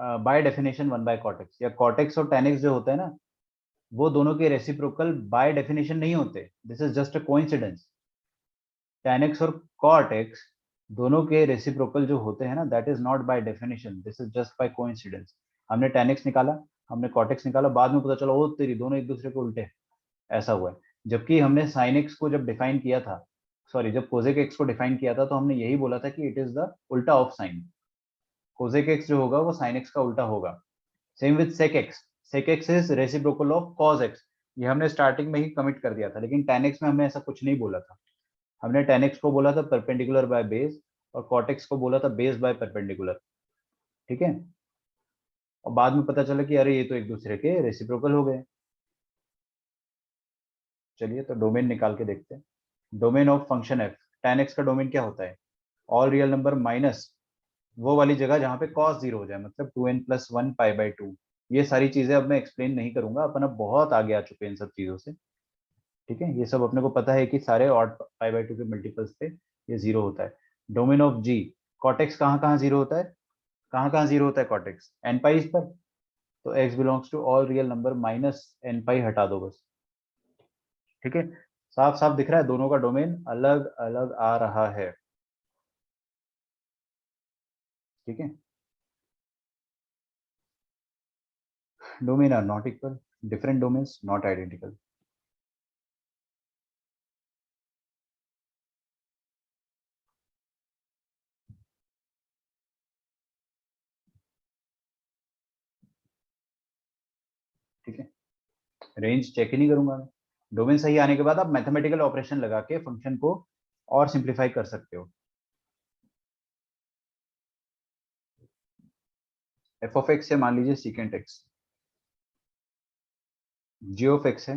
by definition 1/cot x, या cot x और tan x जो होता है ना, वो दोनों के रेसिप्रोकल बाय डेफिनेशन नहीं होते। This is just a coincidence. tan x और cot x दोनों के रेसिप्रोकल जो होते हैं ना, that is not by definition, this is just by coincidence. हमने tan x निकाला, हमने cot x निकाला, बाद में पता चला ओ तेरी दोनों एक दूसरे के उल्टे हैं। ऐसा हुआ है। जबकि हमने sin x को जब डिफाइन किया था, सॉरी जब cosec x को डिफाइन किया था, तो हमने यही बोला था कि इट इज द उल्टा ऑफ साइन। cosec x जो होगा वो sin x का उल्टा होगा। Same with sec x, sec x is reciprocal of cos x। ये हमने स्टार्टिंग में ही कमिट कर दिया था, लेकिन tan x में हमने ऐसा कुछ नहीं बोला था। हमने tan x को बोला था परपेंडिकुलर बाय बेस, और cot x को बोला था बेस बाय परपेंडिकुलर। ठीक है, और बाद में पता चला कि अरे ये तो एक दूसरे के रेसिप्रोकल हो गए। चलिए तो डोमेन निकाल के देखते हैं। Domain of function f, tan x का डोमेन क्या होता है? ऑल रियल नंबर माइनस वो वाली जगह जहाँ पे cos जीरो हो जाए, मतलब 2n+1 π/2। ये सारी चीजें अब मैं एक्सप्लेन नहीं करूंगा, अपन अब बहुत आगे आ चुके हैं इन सब चीजों से। ठीक है, ये सब अपने को पता है कि सारे ऑड π/2 के मल्टीपल्स पे ये जीरो होता है। डोमेन ऑफ जी, कॉटेक्स कहाँ कहाँ जीरो होता है? कहाँ कहाँ जीरो होता है कॉटेक्स? एन पाई पर। तो x belongs to all real number minus n pi, हटा दो बस। ठीक है, साफ साफ दिख रहा है दोनों का डोमेन अलग अलग आ रहा है। ठीक है, domain are not equal, different domains not identical. ठीक है, रेंज चेक ही नहीं करूंगा मैं। डोमेन सही आने के बाद आप मैथमेटिकल ऑपरेशन लगा के फंक्शन को और सिंप्लीफाई कर सकते हो। एफ ऑफ एक्स है मान लीजिए secant x, g of x है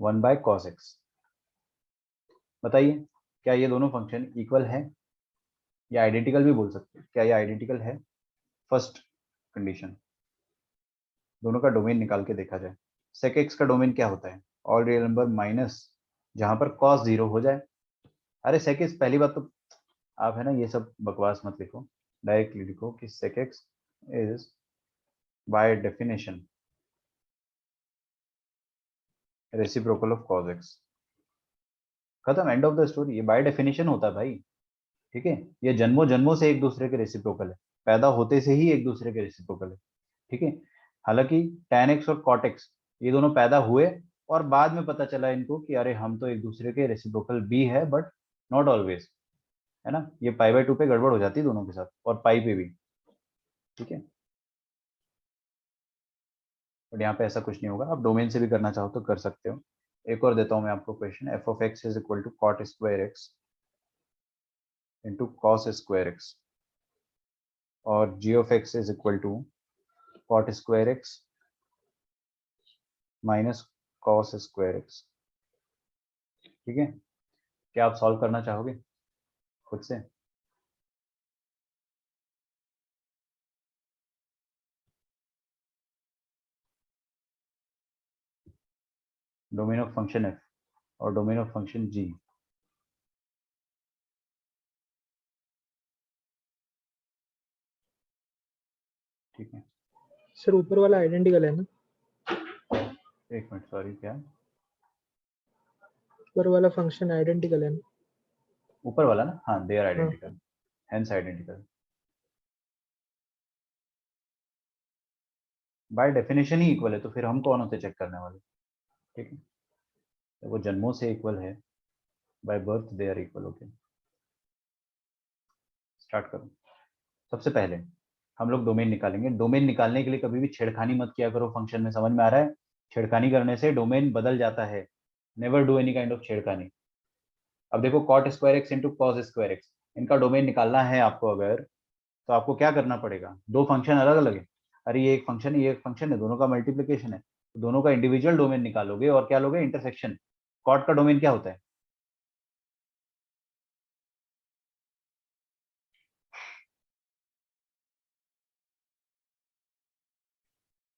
1/cos x। बताइए क्या ये दोनों फंक्शन इक्वल है या आइडेंटिकल भी बोल सकते हैं, क्या ये आइडेंटिकल है? फर्स्ट कंडीशन, दोनों का डोमेन निकाल के देखा जाए। सेक एक्स का डोमेन क्या होता है? ऑल रियल नंबर माइनस जहां पर cos 0 हो जाए। अरे सेक एक्स, पहली बात तो आप है ना ये सब बकवास मत लिखो, डायरेक्टली लिखो कि sec x is by definition reciprocal of cos x। खत्म, एंड ऑफ द स्टोरी। ये बाय डेफिनेशन होता है भाई, ठीक है। ये जन्मों जन्मों से एक दूसरे के रेसिप्रोकल है, पैदा होते से ही एक दूसरे के रेसिप्रोकल है, ठीक है। हालांकि tan x और cot x ये दोनों पैदा हुए और बाद में पता चला इनको कि अरे हम तो एक दूसरे के रेसिप्रोकल भी है, बट नॉट ऑलवेज, है ना। ये π/2 पे गड़बड़ हो जाती है दोनों के साथ और पाई पे भी, ठीक है। बट यहाँ पे ऐसा कुछ नहीं होगा, आप डोमेन से भी करना चाहो तो कर सकते हो। एक और देता हूँ मैं आपको question, f of x is equal to cot square x into cos square x और g of x is equal to cot square x minus cos square x, ठीक है। क्या आप सॉल्व करना चाहोगे खुद से? डोमेन ऑफ फंक्शन एफ और डोमेन ऑफ फंक्शन जी, ठीक है। सर ऊपर वाला आइडेंटिकल है ना? एक मिनट, सॉरी, क्या? ऊपर वाला फंक्शन आइडेंटिकल है ना? ऊपर वाला ना, हाँ, दे आर हाँ। Identical, hence identical. By definition he equal है, तो फिर हम कौन होते चेक करने वाले, ठीक है। तो वो जन्मों से इक्वल है, by birth they are equal. Okay, start करो। सबसे पहले हम लोग डोमेन निकालेंगे। डोमेन निकालने के लिए कभी भी छेड़खानी मत किया करो फंक्शन में, समझ में आ रहा है? छेड़खानी करने से डोमेन बदल जाता है। Never do any kind of छेड़खानी। अब देखो cot square x into cos square x, इनका डोमेन निकालना है आपको अगर, तो आपको क्या करना पड़ेगा? दो फंक्शन अलग अलग है, अरे ये एक फंक्शन है ये एक फंक्शन है, दोनों का मल्टीप्लीकेशन है, तो दोनों का इंडिविजुअल डोमेन निकालोगे और क्या लोगे? इंटरसेक्शन। कॉट का डोमेन क्या होता है?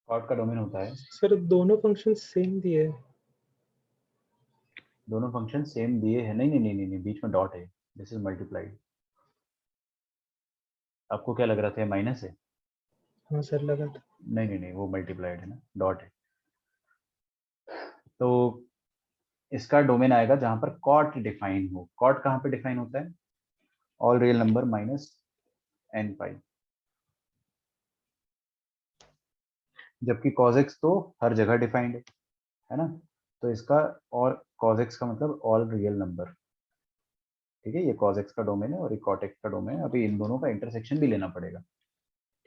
कॉट का डोमेन होता है, सर दोनों फंक्शन सेम दिए है। दोनों फंक्शन सेम दिए हैं, नहीं नहीं नहीं नहीं, नहीं, बीच में डॉट है, दिस इज मल्टीप्लाइड। आपको क्या लग रहा था माइनस है? हाँ सर लगा था। नहीं नहीं नहीं, वो मल्टीप्लाइड है ना, डॉट है। तो इसका डोमेन आएगा जहां पर कॉट डिफाइन हो। कॉट कहां पे डिफाइन होता है? All real number minus n pi, जबकि cos x तो हर जगह डिफाइंड है ना। तो इसका और cos x का मतलब ऑल रियल नंबर, ठीक है। ये cos x का डोमेन है और ये cot x का डोमेन है। अभी इन दोनों का इंटरसेक्शन भी लेना पड़ेगा,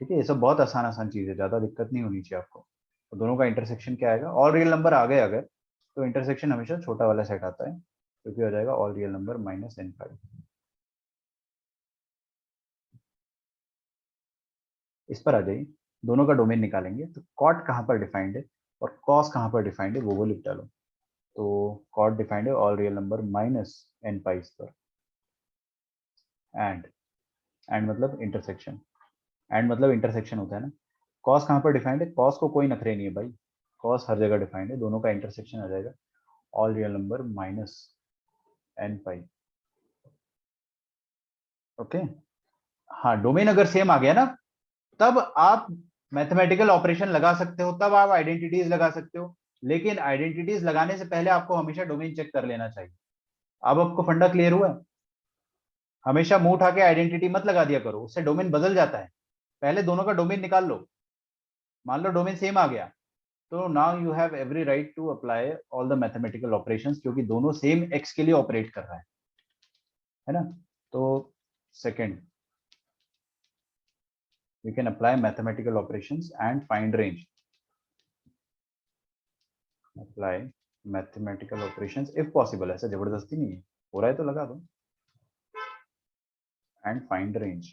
ठीक है। ये सब बहुत आसान आसान चीज है, ज्यादा दिक्कत नहीं होनी चाहिए आपको। तो दोनों का इंटरसेक्शन क्या आएगा? ऑल रियल नंबर आ गए अगर, तो इंटरसेक्शन हमेशा छोटा वाला सेट आता है, क्योंकि हो जाएगा all real number minus n pi. इस पर आ जाइए, दोनों का डोमेन निकालेंगे तो कॉट कहाँ पर डिफाइंड है और कॉस कहाँ पर डिफाइंड है वो लिख डालो। तो कॉट डिफाइंड है all real number minus n pis पर, एंड मतलब इंटरसेक्शन, एंड मतलब इंटरसेक्शन होता है ना। कॉस कहाँ पर डिफाइंड है? कॉस को कोई नखरे नहीं है भाई, कॉस हर जगह डिफाइंड है, दोनों का इंटरसेक्शन आ जाएगा all real number minus n pi. Okay, हाँ, डोमेन अगर सेम आ गया ना, तब आप मैथमेटिकल ऑपरेशन लगा सकते हो, तब आप आइडेंटिटीज लगा सकते हो। लेकिन आइडेंटिटीज लगाने से पहले आपको हमेशा डोमेन चेक कर लेना चाहिए। अब आपको फंडा क्लियर हुआ है? हमेशा मुंह उठा के आइडेंटिटी मत लगा दिया करो, उससे डोमेन बदल जाता है। पहले दोनों का डोमेन निकाल लो, मान लो डोमेन सेम आ गया, तो now you have every right to apply all the mathematical operations, क्योंकि दोनों सेम एक्स के लिए ऑपरेट कर रहा है ना। तो second, we can apply mathematical operations and find range. Apply mathematical operations if possible, ऐसा जबरदस्ती नहीं है, हो रहा है तो लगा दो, and find range.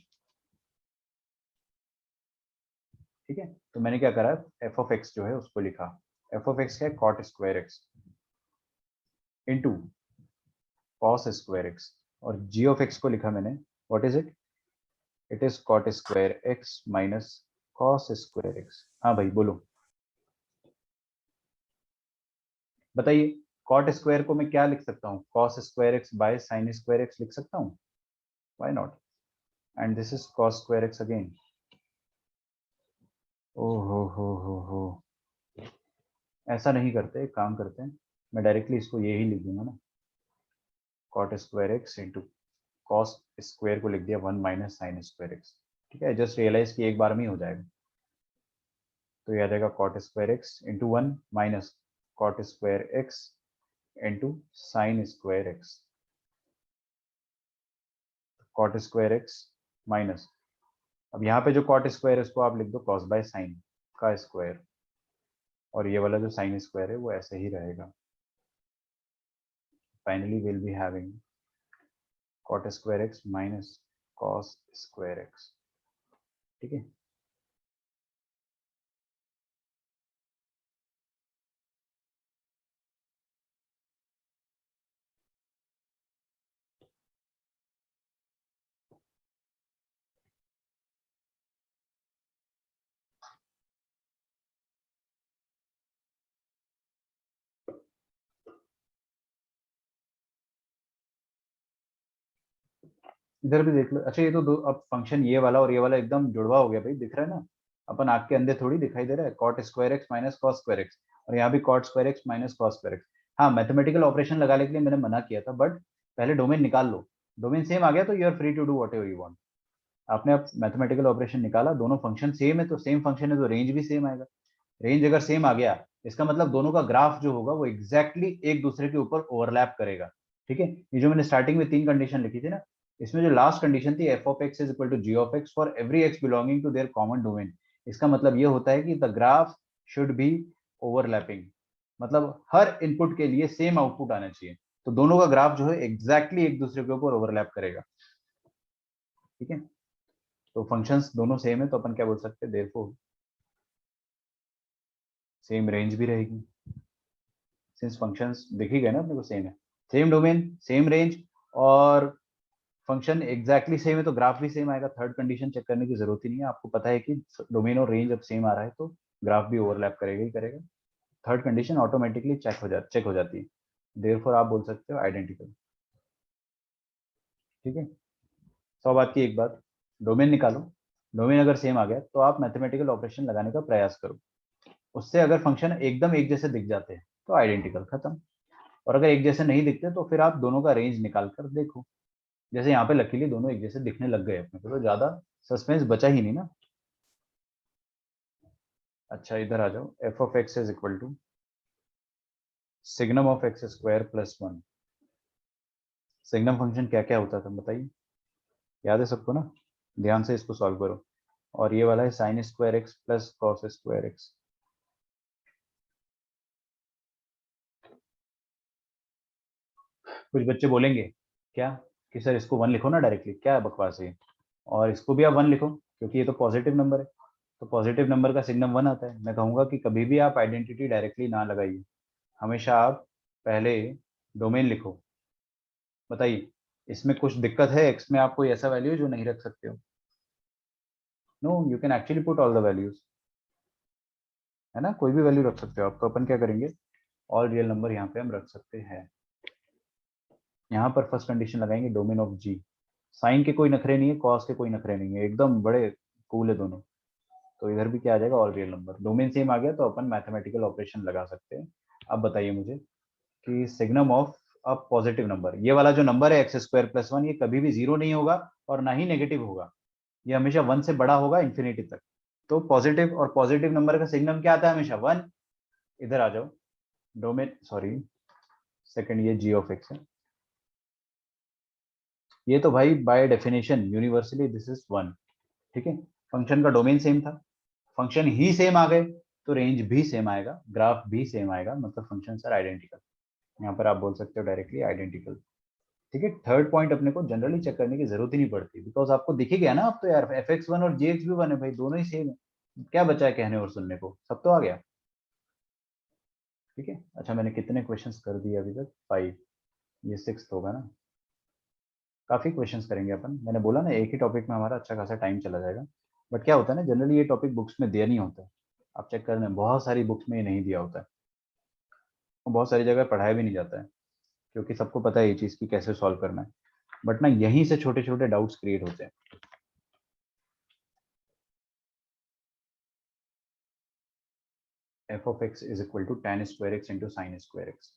ठीक है, तो मैंने क्या करा, f of x जो है उसको लिखा, f of x क्या है, cot square x into cos square x, और g of x को लिखा मैंने, what is it, it is cot square x minus cos square x. हाँ भाई बोलो, बताइए, cot square को मैं क्या लिख सकता हूँ, cos square x by sin square x लिख सकता हूँ, why not, and this is cos square x again. ओ हो, ऐसा नहीं करते, एक काम करते हैं, मैं डायरेक्टली इसको यही लिख दूंगा ना, cot square x into cos square को लिख दिया 1 माइनस साइन स्क्वायर एक्स. ठीक है, जस्ट रियलाइज कि एक बार में ही हो जाएगा, तो ये आ जाएगा cot square x into 1 minus cot square x into sine square x. cot square x minus, अब यहाँ पे जो cot स्क्वायर है उसको आप लिख दो cos बाय साइन का स्क्वायर, और ये वाला जो साइन स्क्वायर है वो ऐसे ही रहेगा. Finally will be having cot square x minus cos square x. ठीक है, इधर भी देख लो. अच्छा ये तो दो, अब फंक्शन ये वाला और ये वाला एकदम जुड़वा हो गया भाई, दिख रहा है ना, अपन आँख के अंधे थोड़ी, दिखाई दे रहा है, cot square x minus cos square x, और यहाँ भी cot square x minus cos square x. हाँ, मैथमेटिकल ऑपरेशन लगाने के लिए मैंने मना किया था, बट पहले डोमेन निकाल लो, डोमेन सेम आ गया तो you are free to do whatever you want. आपने अब मैथमेटिकल ऑपरेशन निकाला, दोनों फंक्शन सेम है, तो सेम फंक्शन है तो रेंज भी सेम आएगा. रेंज अगर सेम आ गया, इसका मतलब दोनों का ग्राफ जो होगा वो एग्जैक्टली एक दूसरे के ऊपर ओवरलैप करेगा. ठीक है, ये जो मैंने स्टार्टिंग में 3 कंडीशन लिखी थी ना, इसमें जो लास्ट कंडीशन थी f of x is equal to g of x for every x belonging to their common domain, इसका मतलब ये होता है कि the graph should be overlapping, मतलब हर इनपुट के लिए सेम आउटपुट आना चाहिए, तो दोनों का ग्राफ जो है एग्जैक्टली एक दूसरे के ऊपर ओवरलैप करेगा. ठीक है, तो फंक्शंस दोनों सेम है, तो अपन क्या बोल सकते हैं, देयरफॉर सेम रेंज भी रहेगी, सिंस फंक्शंस दिख ही गए ना अपने को सेम है, सेम डोमेन सेम रेंज, और फंक्शन एग्जैक्टली सेम है तो ग्राफ भी सेम आएगा. थर्ड कंडीशन चेक करने की जरूरत ही नहीं है, आपको पता है कि डोमेन और रेंज अब सेम आ रहा है तो ग्राफ भी ओवरलैप करेगा ही करेगा. थर्ड कंडीशन ऑटोमेटिकली चेक हो जाती है, देयरफॉर आप बोल सकते हो आइडेंटिकल. ठीक है, 100 बात की एक बात, डोमेन निकालो, डोमेन अगर सेम आ गया तो आप मैथमेटिकल ऑपरेशन लगाने का प्रयास करो, उससे अगर फंक्शन एकदम एक जैसे दिख जाते हैं तो आइडेंटिकल, खत्म. और अगर एक जैसे नहीं दिखते तो फिर आप दोनों का रेंज निकाल कर देखो, जैसे यहाँ पे लकीली दोनों एक जैसे दिखने लग गए अपने को, तो ज्यादा सस्पेंस बचा ही नहीं ना. अच्छा इधर आ जाओ, f of x is equal to signum of x square plus 1. Signum function क्या क्या होता था बताइए, याद है सबको ना, ध्यान से इसको सॉल्व करो. और ये वाला है sign square x plus cos square x. कुछ बच्चे बोलेंगे क्या कि सर इसको 1 लिखो ना डायरेक्टली, क्या बकवास है, और इसको भी आप 1 लिखो क्योंकि ये तो पॉजिटिव नंबर है, तो पॉजिटिव नंबर का सिग्नम 1 आता है. मैं कहूंगा कि कभी भी आप आइडेंटिटी डायरेक्टली ना लगाइए, हमेशा आप पहले डोमेन लिखो. बताइए, इसमें कुछ दिक्कत है, एक्स में आप कोई ऐसा वैल्यू जो नहीं रख सकते हो, no you can actually put all the values, है ना, कोई भी वैल्यू रख सकते हो आप. तो अपन क्या करेंगे, ऑल रियल नंबर यहाँ पे हम रख सकते हैं. यहाँ पर फर्स्ट कंडीशन लगाएंगे डोमेन ऑफ जी, साइन के कोई नखरे नहीं है, कॉस के कोई नखरे नहीं है, एकदम बड़े कूल है दोनों, तो इधर भी क्या आ जाएगा, all real number. Domain same आ गया तो अपन मैथमेटिकल ऑपरेशन लगा सकते हैं. अब बताइए मुझे कि signum of a positive number, ये वाला जो नंबर है एक्स स्क्वायर प्लस 1, ये कभी भी 0 नहीं होगा और ना ही नेगेटिव होगा, ये हमेशा 1 से बड़ा होगा इंफिनिटी तक. तो पॉजिटिव, और पॉजिटिव नंबर का सिग्नम क्या आता है, हमेशा 1. इधर आ जाओ, डोमेन सॉरी सेकंड, ये जी ऑफ एक्स है, ये तो भाई by definition universally this is 1. ठीक है, फंक्शन का डोमेन सेम था, फंक्शन ही सेम आ गए तो रेंज भी सेम आएगा, ग्राफ भी सेम आएगा, मतलब फंक्शन आर आइडेंटिकल। यहाँ पर आप बोल सकते हो डायरेक्टली आइडेंटिकल। ठीक है, थर्ड पॉइंट अपने को जनरली चेक करने की जरूरत ही नहीं पड़ती, बिकॉज आपको दिख ही गया ना अब तो यार, fx1 और gx1 है भाई, दोनों ही सेम है, क्या बचा है कहने और सुनने को, सब तो आ गया। ठीक है, अच्छा मैंने कितने क्वेश्चंस कर दिए अभी तक, 5, ये 6 होगा ना। काफी क्वेश्चंस करेंगे अपन, मैंने बोला ना एक ही टॉपिक में हमारा अच्छा खासा टाइम चला जाएगा। बट क्या होता है ना, जनरली ये टॉपिक बुक्स में दिया नहीं होता है, आप चेक करना, बहुत सारी बुक्स में ये नहीं दिया होता है, और बहुत सारी जगह पढ़ाया भी नहीं जाता है, क्योंकि सबको पता है ये चीज़ की कैसे सॉल्व करना है। बट ना यहीं से छोटे छोटे डाउट्स क्रिएट होते हैं। f of x is equal to tan square x into sin square x।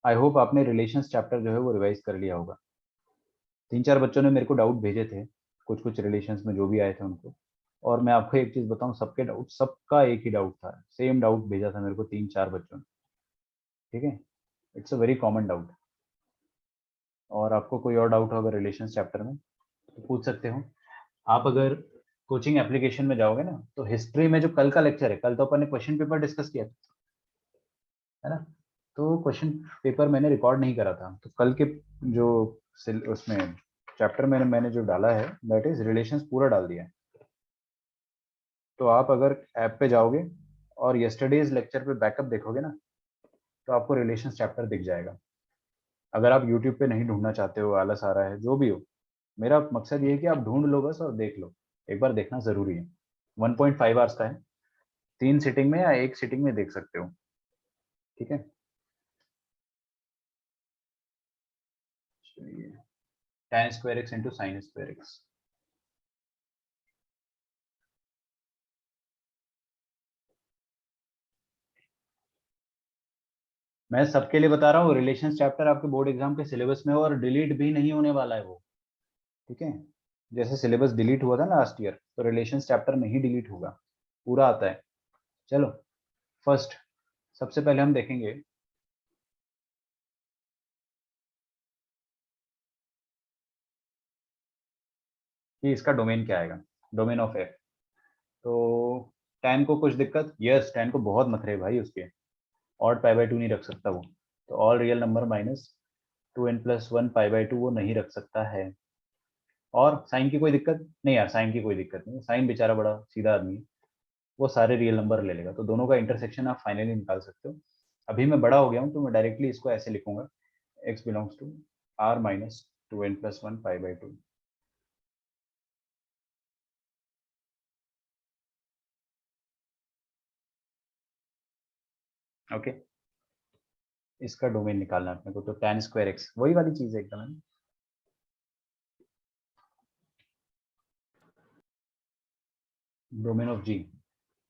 I hope आपने रिलेशंस चैप्टर जो है वो रिवाइज कर लिया होगा। 3-4 बच्चों ने मेरे को डाउट भेजे थे, कुछ कुछ रिलेशंस में जो भी आए थे उनको, और मैं आपको एक चीज बताऊं, सबके डाउट, सबका एक ही डाउट था, सेम डाउट भेजा था मेरे को 3-4 बच्चों ने। ठीक है, it's a very common doubt. और आपको कोई और डाउट हो अगर रिलेशंस चैप्टर में तो पूछ सकते हो। आप अगर कोचिंग एप्लीकेशन में जाओगे ना, तो हिस्ट्री में जो कल का लेक्चर है, कल तो अपन ने क्वेश्चन पेपर डिस्कस किया था, है ना, तो क्वेश्चन पेपर मैंने रिकॉर्ड नहीं करा था, तो कल के जो उसमें चैप्टर में मैंने जो डाला है दैट इज रिलेशंस पूरा डाल दिया है। तो आप अगर ऐप पे जाओगे और यस्टरडेज लेक्चर पे बैकअप देखोगे ना, तो आपको रिलेशंस चैप्टर दिख जाएगा। अगर आप यूट्यूब पे नहीं ढूंढना चाहते हो, आलस आ रहा है, जो भी हो, मेरा मकसद ये है कि आप ढूंढ लो बस और देख लो, एक बार देखना जरूरी है। 1.5 आवर्स का है, 3 सिटिंग में या एक सिटिंग में देख सकते हो। ठीक है, चलिए, tan square x into sine square x. मैं सबके लिए बता रहा हूँ, रिलेशंस चैप्टर आपके बोर्ड एग्जाम के सिलेबस में हो और डिलीट भी नहीं होने वाला है वो। ठीक है, जैसे सिलेबस डिलीट हुआ था ना लास्ट ईयर, तो रिलेशंस चैप्टर नहीं डिलीट होगा, पूरा आता है। चलो, फर्स्ट, सबसे पहले हम देखेंगे कि इसका डोमेन क्या आएगा, डोमेन ऑफ एफ। तो tan को कुछ दिक्कत, यस tan को बहुत मथरे भाई उसके, ऑड पाई/2 नहीं रख सकता वो, तो all real number minus 2n+1 पाई/2 वो नहीं रख सकता है। और साइन की कोई दिक्कत नहीं यार, साइन की कोई दिक्कत नहीं, साइन बेचारा बड़ा सीधा आदमी है, वो सारे रियल नंबर ले लेगा, तो दोनों का इंटरसेक्शन आप फाइनली निकाल सकते हो। अभी मैं बड़ा हो गया हूँ तो मैं डायरेक्टली इसको ऐसे लिखूंगा, x belongs to r minus 2n+1 पाई/2। ओके, इसका डोमेन निकालना है अपने को, तो tan स्क्वायर एक्स वही वाली चीज है एकदम, है ना? Domain of g,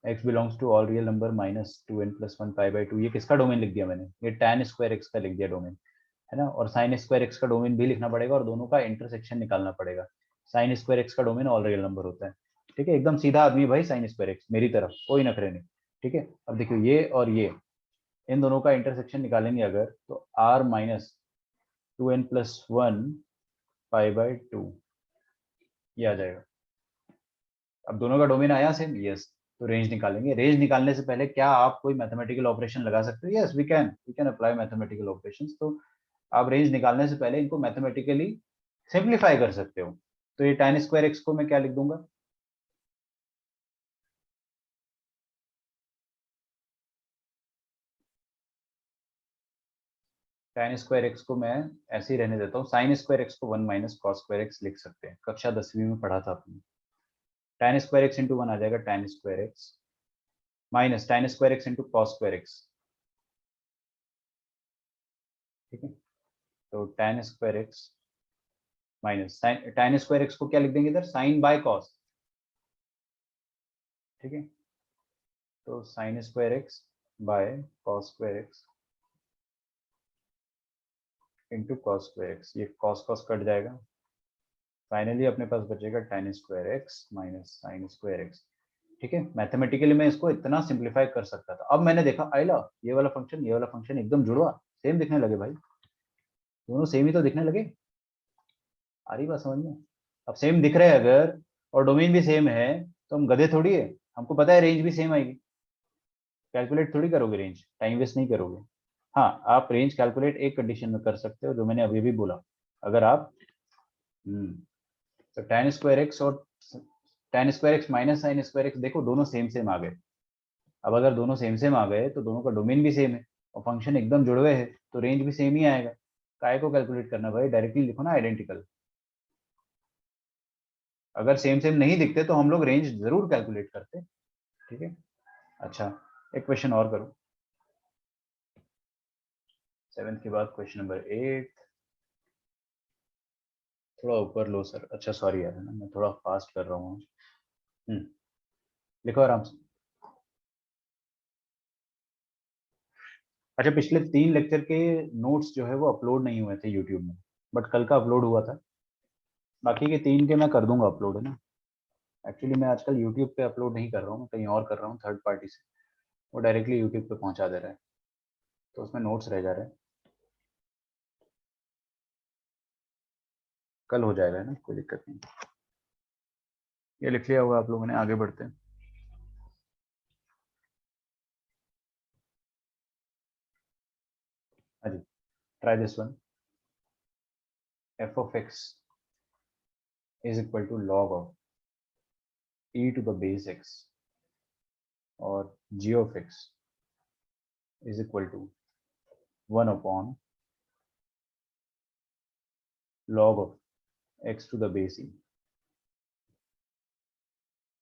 x belongs to all real number minus 2n+1 पाई/2, ये किसका डोमेन लिख दिया मैंने, ये tan स्क्वायर एक्स का लिख दिया डोमेन, है ना, और साइन स्क्वायर एक्स का डोमेन भी लिखना पड़ेगा और दोनों का इंटरसेक्शन निकालना पड़ेगा। साइन स्क्वायर एक्स का डोमेन ऑल रियल नंबर होता है। ठीक है, एकदम सीधा आदमी भाई साइन स्क्वायर एक्स, मेरी तरफ कोई नखरे नहीं। ठीक है, अब देखियो ये और ये, इन दोनों का इंटरसेक्शन निकालेंगे अगर, तो r माइनस 2n+1 पाई/2 ये आ जाएगा। अब दोनों का डोमेन आया सेम, यस, तो रेंज निकालेंगे। रेंज निकालने से पहले क्या आप कोई मैथमेटिकल ऑपरेशन लगा सकते हो, yes we can apply mathematical operations. तो आप रेंज निकालने से पहले इनको मैथमेटिकली सिंप्लीफाई कर सकते हो। तो ये tan स्क्वायर एक्स को मैं क्या लिख दूंगा, tan स्क्वायर एक्स को मैं ऐसे ही रहने देता हूँ, साइन स्क्वायर एक्स को 1 माइनस कॉस स्क्वायर एक्स लिख सकते हैं, कक्षा 10वीं में पढ़ा था आपने। tan स्क्वायर एक्स इंटू 1 आ जाएगा tan square x minus tan square x into cos square x. ठीक है, तो tan square x minus tan square x को क्या लिख देंगे इधर, साइन बाय कॉस। ठीक है, तो sign square x by cos square x into cos square x, ये कॉस कॉस कट जाएगा, फाइनली अपने पास बचेगा tan square x minus sign square x. ठीक है, मैथमेटिकली मैं इसको इतना सिंप्लीफाई कर सकता था। अब मैंने देखा आइला ये वाला फंक्शन एकदम जुड़वा सेम दिखने लगे भाई, दोनों सेम ही तो दिखने लगे। आ रही बात समझ में? अब सेम दिख रहे हैं अगर और डोमेन भी सेम है तो हम गधे थोड़ी है, हमको पता है रेंज भी सेम आएगी। कैलकुलेट थोड़ी करोगे रेंज, टाइम वेस्ट नहीं करोगे। हाँ, आप रेंज कैलकुलेट एक कंडीशन में कर सकते हो जो मैंने अभी भी बोला, अगर आप तो tan स्क्वायर एक्स और tan square x minus sign square x, देखो दोनों सेम सेम आ गए। अब अगर दोनों सेम सेम आ गए तो दोनों का डोमेन भी सेम है और फंक्शन एकदम जुड़वे है तो रेंज भी सेम ही आएगा। काय को कैलकुलेट करना भाई, डायरेक्टली लिखो ना आइडेंटिकल। अगर सेम सेम नहीं दिखते तो हम लोग रेंज जरूर कैलकुलेट करते। ठीक है, अच्छा एक क्वेश्चन और करो, 7th के बाद क्वेश्चन नंबर 8। थोड़ा ऊपर लो सर, अच्छा सॉरी यार, है ना मैं थोड़ा फास्ट कर रहा हूँ। लिखो आराम से। अच्छा, पिछले 3 लेक्चर के नोट्स जो है वो अपलोड नहीं हुए थे यूट्यूब में, बट कल का अपलोड हुआ था। बाकी के 3 के मैं कर दूंगा अपलोड, है ना। एक्चुअली मैं आजकल यूट्यूब पे अपलोड नहीं कर रहा हूँ, मैं कहीं और कर रहा हूँ थर्ड पार्टी से, वो डायरेक्टली यूट्यूब पे पहुंचा दे रहा है, तो उसमें नोट्स रह जा रहे हैं। कल हो जाएगा, है ना, कोई दिक्कत नहीं। ये लिख लिया होगा आप लोगों ने, आगे बढ़ते हैं। हाँ जी, try this one. F of x is equal to log of e to the base x और g of x is equal to 1 upon log of x to the base e.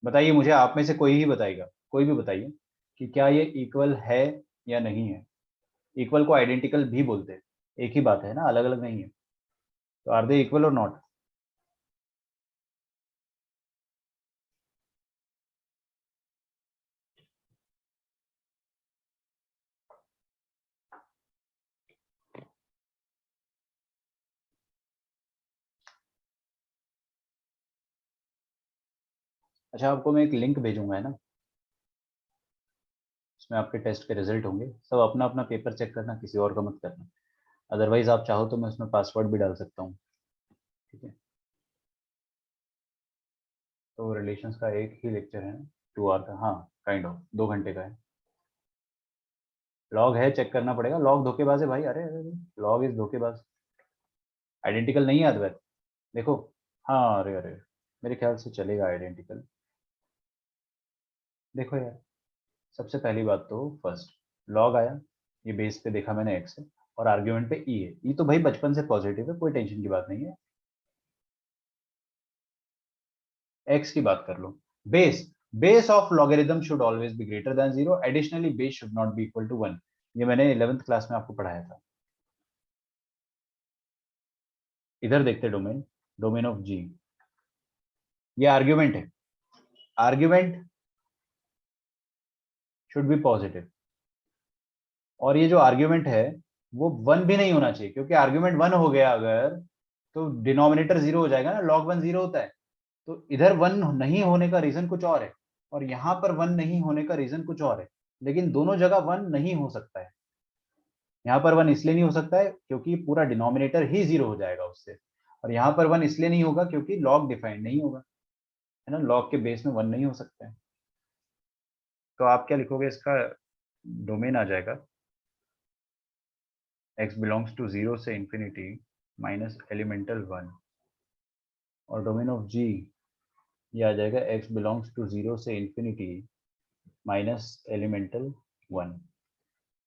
बताइए मुझे, आप में से कोई ही बताएगा, कोई भी बताइए कि क्या ये इक्वल है या नहीं है। इक्वल को आइडेंटिकल भी बोलते हैं, एक ही बात है ना, अलग अलग नहीं है। तो आर दे इक्वल और नॉट? अच्छा, आपको मैं एक लिंक भेजूंगा, है ना, उसमें आपके टेस्ट के रिजल्ट होंगे। सब अपना अपना पेपर चेक करना, किसी और का मत करना। अदरवाइज आप चाहो तो मैं उसमें पासवर्ड भी डाल सकता हूँ। ठीक है, तो रिलेशंस का एक ही लेक्चर है ना, 2 आवर का, हाँ काइंड ऑफ 2 घंटे का है। लॉग है, चेक करना पड़ेगा, लॉग धोखेबाज है भाई, अरे अरे लॉग इज धोखेबाज। आइडेंटिकल नहीं है अद्वैत, देखो। हाँ अरे अरे, मेरे ख्याल से चलेगा आइडेंटिकल। देखो यार, सबसे पहली बात तो फर्स्ट, लॉग आया, ये बेस पे देखा मैंने एक्स है और आर्ग्यूमेंट पे ई है। ई तो भाई बचपन से पॉजिटिव है, कोई टेंशन की बात नहीं है। एक्स की बात कर लो। Base, base of logarithm should always be greater than 0, additionally base should not be equal to 1। ये मैंने 11th क्लास में आपको पढ़ाया था। इधर देखते डोमेन, डोमेन ऑफ जी, ये आर्ग्यूमेंट है, आर्ग्यूमेंट शुड बी पॉजिटिव। और ये जो आर्ग्यूमेंट है वो 1 भी नहीं होना चाहिए, क्योंकि आर्ग्यूमेंट 1 हो गया अगर तो डिनोमिनेटर 0 हो जाएगा ना, log 1 0 होता है। तो इधर 1 नहीं होने का रीजन कुछ और है और यहाँ पर 1 नहीं होने का रीजन कुछ और है, लेकिन दोनों जगह 1 नहीं हो सकता है। यहाँ पर 1 इसलिए नहीं हो सकता है क्योंकि पूरा डिनोमिनेटर ही 0 हो जाएगा उससे, और यहाँ पर 1 इसलिए नहीं होगा क्योंकि लॉग डिफाइंड नहीं होगा, है ना, लॉग के बेस में 1 नहीं हो सकता है। तो आप क्या लिखोगे, इसका डोमेन आ जाएगा x बिलोंग्स टू 0 से इंफिनिटी माइनस एलिमेंटल 1, और डोमेन ऑफ जी ये आ जाएगा x बिलोंग्स टू 0 से इंफिनिटी माइनस एलिमेंटल 1।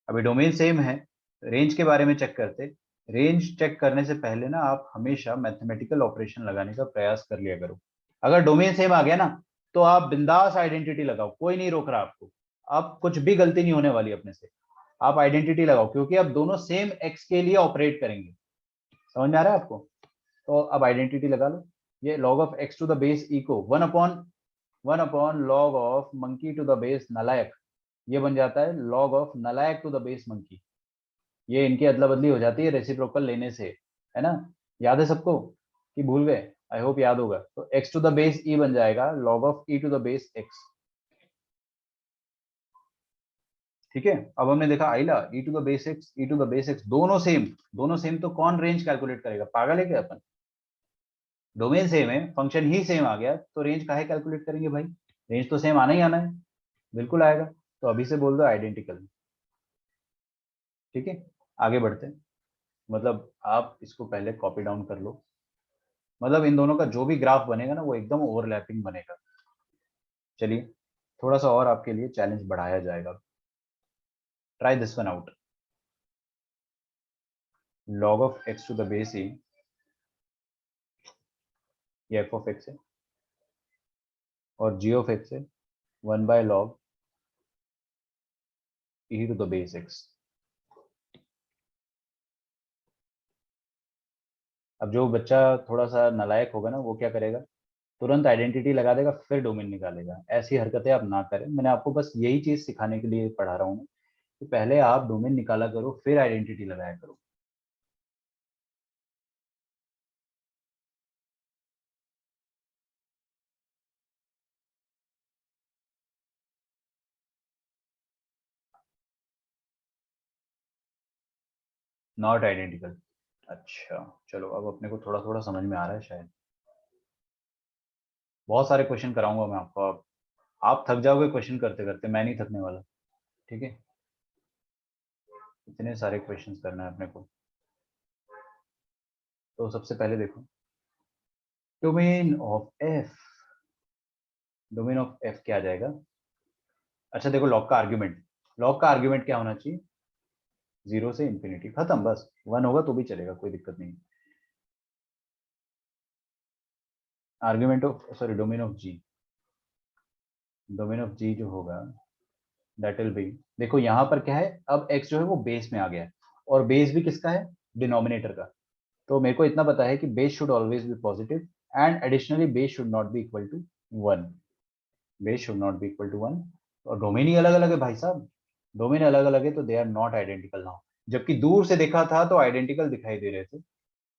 अभी डोमेन सेम है, रेंज के बारे में चेक करते। रेंज चेक करने से पहले ना आप हमेशा मैथमेटिकल ऑपरेशन लगाने का प्रयास कर लिया करो। अगर डोमेन सेम आ गया ना तो आप बिंदास आइडेंटिटी लगाओ, कोई नहीं रोक रहा आपको। आप कुछ भी गलती नहीं होने वाली अपने से, आप आइडेंटिटी लगाओ, क्योंकि अब दोनों सेम एक्स के लिए ऑपरेट करेंगे। समझ में आ रहा है आपको? तो अब आइडेंटिटी लगा लो। ये log of x to the base e को 1 upon log of monkey to the base नलायक, ये बन जाता है log ऑफ नलायक टू द बेस मंकी। ये इनकी अदला बदली हो जाती है रेसिप्रोकल लेने से, है ना। याद है सबको कि भूल गए? आई होप याद होगा। तो x to the base e बन जाएगा log of e to the base x। ठीक है, अब हमने देखा आइला e to the base x, e to the base x दोनों सेम तो कौन रेंज कैलकुलेट करेगा, पागल है क्या अपन? डोमेन सेम है, फंक्शन ही सेम आ गया तो रेंज काहे कैलकुलेट करेंगे भाई? रेंज तो सेम आना ही आना है, बिल्कुल आएगा। तो अभी से बोल दो आइडेंटिकल। ठीक है, आगे बढ़ते हैं। मतलब आप इसको पहले कॉपी डाउन कर लो, मतलब इन दोनों का जो भी ग्राफ बनेगा ना वो एकदम ओवरलैपिंग बनेगा। चलिए थोड़ा सा और आपके लिए चैलेंज बढ़ाया जाएगा, try this one out. log of x to the base e, ये f of x है, और g of x है 1 by log e to the base x। अब जो बच्चा थोड़ा सा नालायक होगा ना वो क्या करेगा, तुरंत आइडेंटिटी लगा देगा फिर डोमेन निकालेगा। ऐसी हरकतें आप ना करें, मैंने आपको बस यही चीज सिखाने के लिए पढ़ा रहा हूँ कि पहले आप डोमेन निकाला करो फिर आइडेंटिटी लगाया करो। नॉट आइडेंटिकल, अच्छा चलो अब अपने को थोड़ा थोड़ा समझ में आ रहा है शायद। बहुत सारे क्वेश्चन कराऊंगा मैं आपको, आप थक जाओगे क्वेश्चन करते करते, मैं नहीं थकने वाला। ठीक है, इतने सारे क्वेश्चंस करना है अपने को। तो सबसे पहले देखो domain of F, domain of F क्या आ जाएगा? अच्छा देखो लॉग का आर्ग्यूमेंट क्या होना चाहिए? 0 से इंफिनिटी, खत्म, बस 1 होगा तो भी चलेगा, कोई दिक्कत नहीं। Argument of sorry domain of g, domain of g जो होगा दैट विल बी, देखो यहाँ पर क्या है, अब x जो है वो बेस में आ गया है, और बेस भी किसका है? डिनोमिनेटर का। तो मेरे को इतना पता है कि base should always be positive, and additionally base should not be equal to 1, base should not be equal to 1। और डोमेन ही अलग अलग है भाई साहब, डोमेन अलग अलग है तो they are not identical now. जबकि दूर से देखा था तो आइडेंटिकल दिखाई दे रहे थे,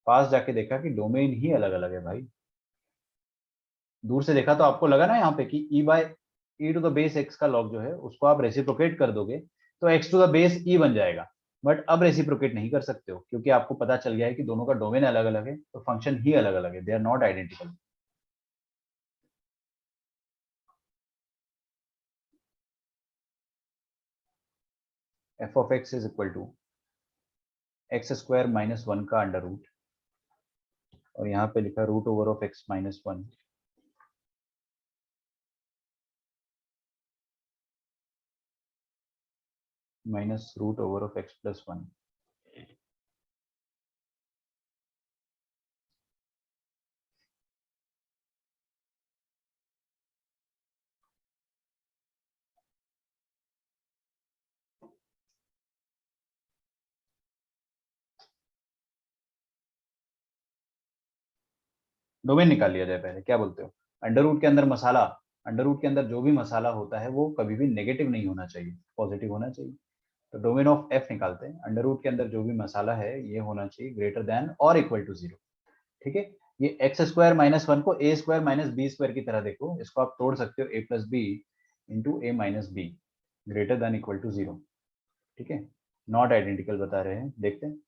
पास जाके देखा कि डोमेन ही अलग अलग है भाई। दूर से देखा तो आपको लगा ना यहाँ पे कि ई टू द बेस एक्स का लॉग जो है उसको आप रेसिप्रोकेट कर दोगे तो x to the base e बन जाएगा। बट अब रेसिप्रोकेट नहीं कर सकते हो क्योंकि आपको पता चल गया है कि दोनों का डोमेन अलग अलग है तो फंक्शन ही अलग अलग है, they are not identical. F of x is equal to x square minus 1 का अंडर रूट, और यहाँ पे लिखा root over of x minus 1 minus root over of x plus 1। Domain निकाल लिया जाए पहले, क्या बोलते हो? अंडर रूट के अंदर मसाला, अंडर रूट के अंदर जो भी मसाला होता है वो कभी भी नेगेटिव नहीं होना चाहिए, पॉजिटिव होना चाहिए। तो डोमेन ऑफ एफ निकालते हैं, अंडर रूट के अंदर जो भी मसाला है ये होना चाहिए ग्रेटर देन और इक्वल टू 0। ठीक है, ये एक्स स्क्वायर माइनस 1 को a square minus b square की तरह देखो, इसको आप तोड़ सकते हो a plus b into a minus b greater than equal to 0। ठीक है, नॉट आइडेंटिकल बता रहे हैं, देखते हैं।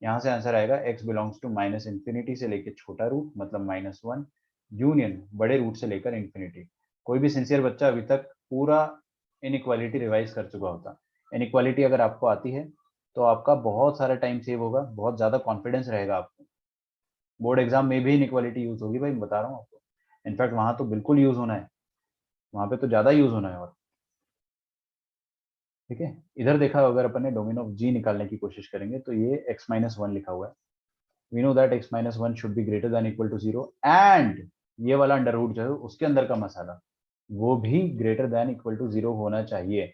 यहाँ से आंसर आएगा x belongs to minus infinity से लेकर छोटा रूट मतलब -1 यूनियन बड़े रूट से लेकर इन्फिनिटी। कोई भी सिंसियर बच्चा अभी तक पूरा इनइक्वालिटी रिवाइज कर चुका होता। इनइक्वालिटी अगर आपको आती है तो आपका बहुत सारा टाइम सेव होगा, बहुत ज़्यादा कॉन्फिडेंस रहेगा आपको। बोर्ड एग्जाम में भी इनइक्वालिटी यूज होगी भाई, मैं बता रहा हूँ आपको। इनफैक्ट वहाँ तो बिल्कुल यूज होना है, वहाँ पे तो ज़्यादा यूज होना है। और ठीक है, इधर देखा अगर अपन ने डोमेन ऑफ जी निकालने की कोशिश करेंगे तो ये x माइनस 1 लिखा हुआ है, we know that x minus 1 should be greater than equal to 0 and ये वाला अंडर रूट जो है उसके अंदर का मसाला वो भी ग्रेटर देन इक्वल टू 0 होना चाहिए।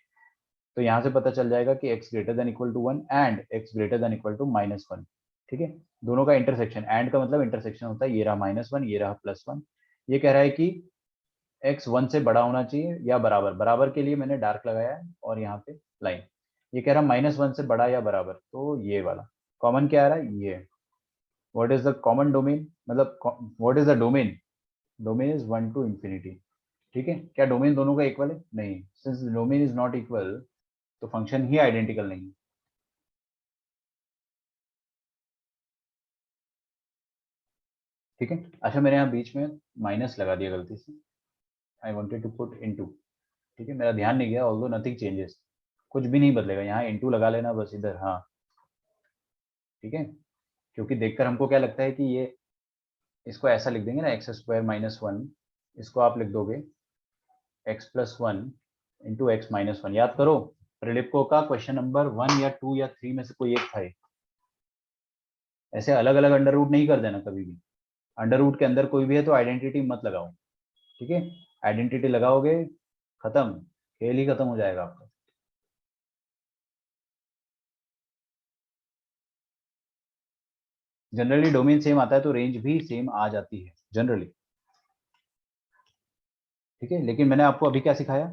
तो यहाँ से पता चल जाएगा कि x greater than equal to 1 and x greater than equal to -1। ठीक है, दोनों का इंटरसेक्शन, एंड का मतलब इंटरसेक्शन होता है, ये रहा -1 ये रहा +1। ये कह रहा है कि x 1 से बड़ा होना चाहिए या बराबर, बराबर के लिए मैंने डार्क लगाया है और यहाँ पे लाइन। ये कह रहा -1 से बड़ा या बराबर, तो ये वाला कॉमन क्या आ रहा है, ये what is the common domain, मतलब what is the domain, domain is 1 to infinity। ठीक है, क्या डोमेन दोनों का इक्वल है? नहीं, since domain is not equal तो फंक्शन ही आइडेंटिकल नहीं है। ठीक है, अच्छा मैंने यहाँ बीच में माइनस लगा दिया गलती से, I wanted to put into. ठीक है, मेरा ध्यान नहीं गया, ऑल्दो नथिंग चेंजेस, कुछ भी नहीं बदलेगा, यहाँ इनटू लगा लेना बस इधर। हाँ ठीक है, क्योंकि देखकर हमको क्या लगता है कि ये, इसको ऐसा लिख देंगे ना, एक्स स्क्वायर माइनस वन, इसको आप लिख दोगे x plus one into x minus one. याद करो प्रिलिपको का क्वेश्चन नंबर 1 या 2 या 3 में से कोई एक था ये। ऐसे अलग अलग अंडर रूट नहीं कर देना कभी भी, अंडर रूट के अंदर कोई भी है तो आइडेंटिटी मत लगाओ। ठीक है, आइडेंटिटी लगाओगे खत्म, खेल ही खत्म हो जाएगा आपका। जनरली डोमेन सेम आता है तो रेंज भी सेम आ जाती है जनरली। ठीक है, लेकिन मैंने आपको अभी क्या सिखाया,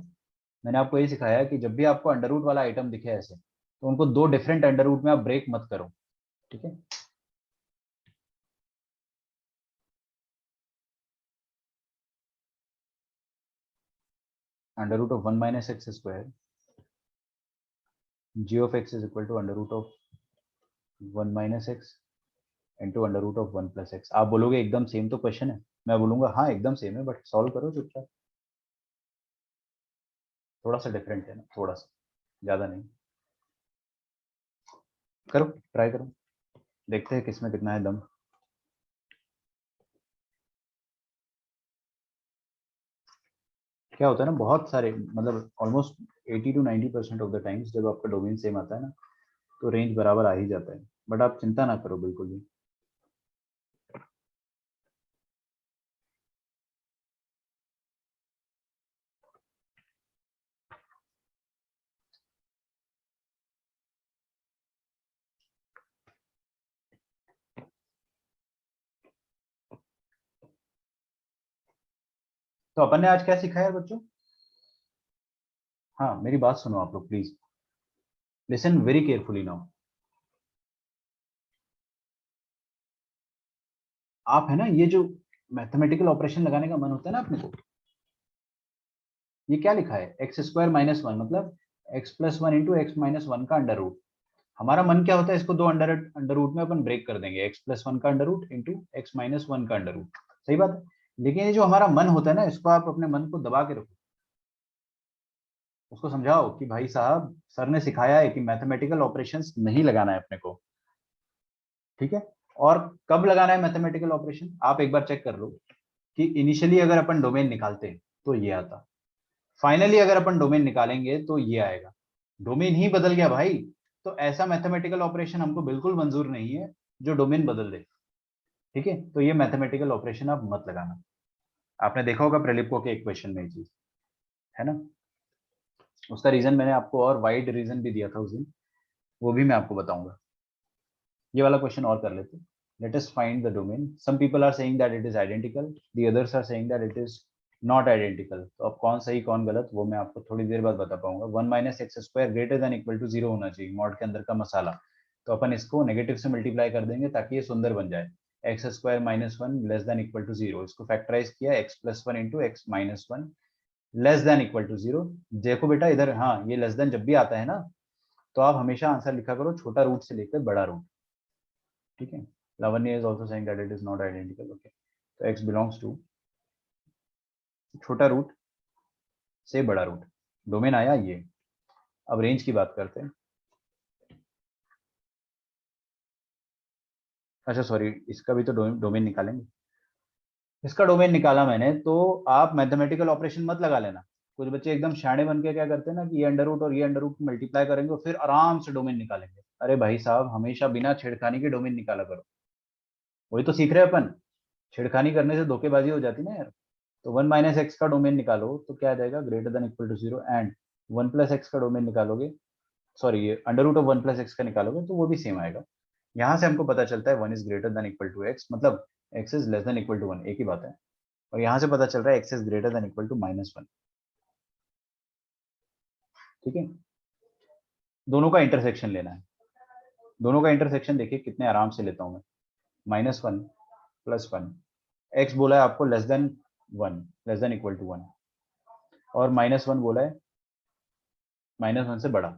मैंने आपको ये सिखाया कि जब भी आपको अंडर रूट वाला आइटम दिखे ऐसे, तो उनको दो डिफरेंट अंडर रूट में आप ब्रेक मत करो। ठीक है, under root of 1 minus x square g of x is equal to under root of 1 minus x into under root of 1 plus x. आप बोलोगे एकदम सेम तो क्वेश्चन है, मैं बोलूंगा हाँ एकदम सेम है, बट सॉल्व करो चुपचाप, थोड़ा सा डिफरेंट है ना, थोड़ा सा, ज्यादा नहीं। करो, ट्राई करो, देखते हैं किसमें कितना है दम। क्या होता है ना, बहुत सारे मतलब almost 80 to 90% of the times जब आपका डोमेन सेम आता है ना, तो रेंज बराबर आ ही जाता है, बट आप चिंता ना करो बिल्कुल भी। तो अपन ने आज क्या सीखा है बच्चों? हाँ मेरी बात सुनो आप लोग please, listen very carefully now. आप है ना, ये जो मैथमेटिकल ऑपरेशन लगाने का मन होता है ना अपने को, ये क्या लिखा है, एक्स स्क्वायर माइनस वन, मतलब x plus one into x minus one का अंडर रूट। हमारा मन क्या होता है, इसको दो अंडर अंडर रूट में अपन ब्रेक कर देंगे, एक्स प्लस वन का under root into x minus one का अंडर रूट। सही बात है, लेकिन ये जो हमारा मन होता है ना, इसको आप अपने मन को दबा के रखो, उसको समझाओ कि भाई साहब सर ने सिखाया है कि मैथमेटिकल ऑपरेशंस नहीं लगाना है अपने को। ठीक है, और कब लगाना है मैथमेटिकल ऑपरेशन, आप एक बार चेक कर लो कि इनिशियली अगर अपन डोमेन निकालते तो ये आता, फाइनली अगर अपन डोमेन निकालेंगे तो ये आएगा। डोमेन ही बदल गया भाई, तो ऐसा मैथमेटिकल ऑपरेशन हमको बिल्कुल मंजूर नहीं है जो डोमेन बदल दे। ठीक है, तो ये मैथमेटिकल ऑपरेशन आप मत लगाना। आपने देखा होगा प्रेलिपको के इक्वेशन में ये चीज है ना, उसका रीजन मैंने आपको और वाइड रीजन भी दिया था उस दिन, वो भी मैं आपको बताऊंगा। ये वाला क्वेश्चन और कर लेते, let us find the domain. Some people are saying that it is identical, the others are saying that it is not identical. तो अब कौन सही कौन गलत वो मैं आपको थोड़ी देर बाद बता पाऊंगा। 1 minus x square greater than equal to 0 होना चाहिए, मॉड के अंदर का मसाला। तो अपन इसको नेगेटिव से मल्टीप्लाई कर देंगे ताकि ये सुंदर बन जाए। X square minus one less than equal to 0, इसको फैक्टराइज किया, x plus one into x minus one less than equal to 0। देखो बेटा इधर, हाँ ये लेस देन जब भी आता है ना, तो आप हमेशा आंसर लिखा करो छोटा रूट से लेकर बड़ा रूट। ठीक है, Lavanya is also saying that it is not identical. Okay, तो x belongs to छोटा रूट से बड़ा रूट, डोमेन आया ये। अब रेंज की बात करते हैं। अच्छा सॉरी, इसका भी तो डोमेन निकालेंगे। इसका डोमेन निकाला मैंने, तो आप मैथमेटिकल ऑपरेशन मत लगा लेना। कुछ बच्चे एकदम शाणे बन के क्या करते हैं ना कि ये अंडर रूट और ये अंडर रूट मल्टीप्लाई करेंगे और फिर आराम से डोमेन निकालेंगे। अरे भाई साहब हमेशा बिना छेड़खानी के डोमेन निकाला करो, वही तो सीख रहे हैं अपन। छेड़खानी करने से धोखेबाजी हो जाती ना यार। तो 1 माइनस एक्स का डोमेन निकालो तो क्या आ जाएगा, greater than equal to 0, and 1 plus x का डोमेन निकालोगे, सॉरी ये under root of 1 plus x का निकालोगे तो वो भी सेम आएगा। यहाँ से हमको पता चलता है 1 is greater than equal to x, मतलब x is less than equal to 1, एक ही बात है। और यहाँ से पता चल रहा है x is greater than equal to minus one. ठीक है, दोनों का इंटरसेक्शन लेना है। दोनों का इंटरसेक्शन देखिए कितने आराम से लेता हूँ मैं, minus one plus one, x बोला है आपको less than one, less than equal to one, और माइनस वन बोला है माइनस वन से बड़ा।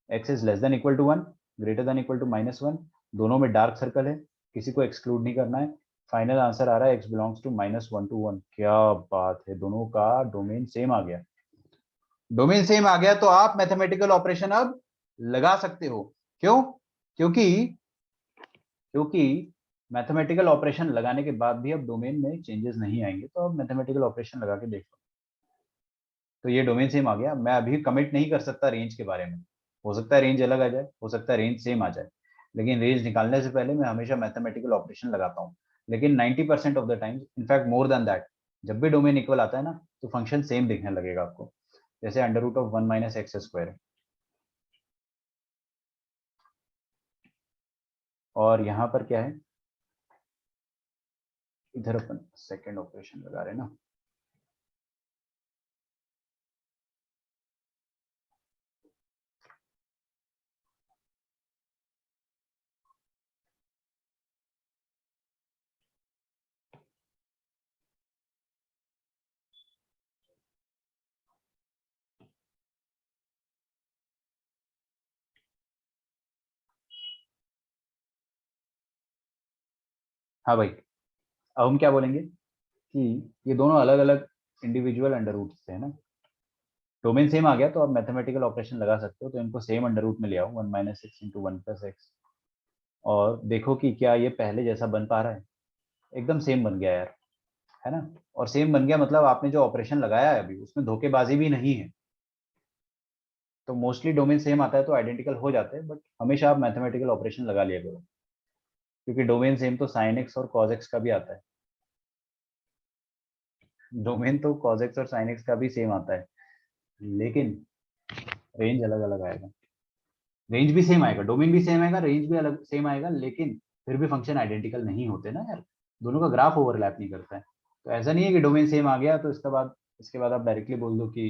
x is less than equal to 1, greater than equal to -1, दोनों में डार्क सर्कल है, किसी को एक्सक्लूड नहीं करना है। फाइनल आंसर आ रहा है x बिलोंग्स टू -1 to 1। क्या बात है, दोनों का डोमेन सेम आ गया। डोमेन सेम आ गया तो आप मैथमेटिकल ऑपरेशन अब लगा सकते हो। क्यों? क्योंकि क्योंकि मैथमेटिकल ऑपरेशन लगाने के बाद भी अब डोमेन में चेंजेस नहीं आएंगे, तो अब मैथमेटिकल ऑपरेशन लगा के देखो। तो ये डोमेन सेम आ गया। मैं अभी कमिट नहीं कर सकता रेंज के बारे में, हो सकता है रेंज अलग आ जाए, हो सकता है रेंज सेम आ जाए, लेकिन रेंज निकालने से पहले मैं हमेशा मैथमेटिकल ऑपरेशन लगाता हूँ। लेकिन 90% of the times, in fact more than that, जब भी डोमेन इक्वल आता है ना, तो फंक्शन सेम दिखने लगेगा आपको, जैसे under root of 1 minus x square. और यहाँ पर क्या है, इधर अपन सेकेंड ऑपरेशन लगा रहे हैं ना। हाँ भाई, अब हम क्या बोलेंगे कि ये दोनों अलग अलग इंडिविजुअल अंडर रूट थे, है ना। डोमेन सेम आ गया तो आप मैथमेटिकल ऑपरेशन लगा सकते हो, तो इनको सेम अंडर रूट में ले आओ, 1 minus x into 1 plus x, और देखो कि क्या ये पहले जैसा बन पा रहा है। एकदम सेम बन गया यार, है ना। और सेम बन गया मतलब आपने जो ऑपरेशन लगाया है अभी उसमें धोखेबाजी भी नहीं है। तो मोस्टली डोमेन सेम आता है तो आइडेंटिकल हो जाते हैं, बट हमेशा आप मैथमेटिकल ऑपरेशन लगा लिया करो, क्योंकि डोमेन सेम तो साइन एक्स और कॉज एक्स का भी आता है। डोमेन तो कॉज एक्स और साइन एक्स का भी सेम आता है, लेकिन रेंज अलग अलग आएगा। रेंज भी सेम आएगा, डोमेन भी सेम आएगा, रेंज भी अलग सेम आएगा, लेकिन फिर भी फंक्शन आइडेंटिकल नहीं होते ना यार, दोनों का ग्राफ ओवरलैप नहीं करता है। तो ऐसा नहीं है कि डोमेन सेम आ गया तो इसके बाद आप डायरेक्टली बोल दो कि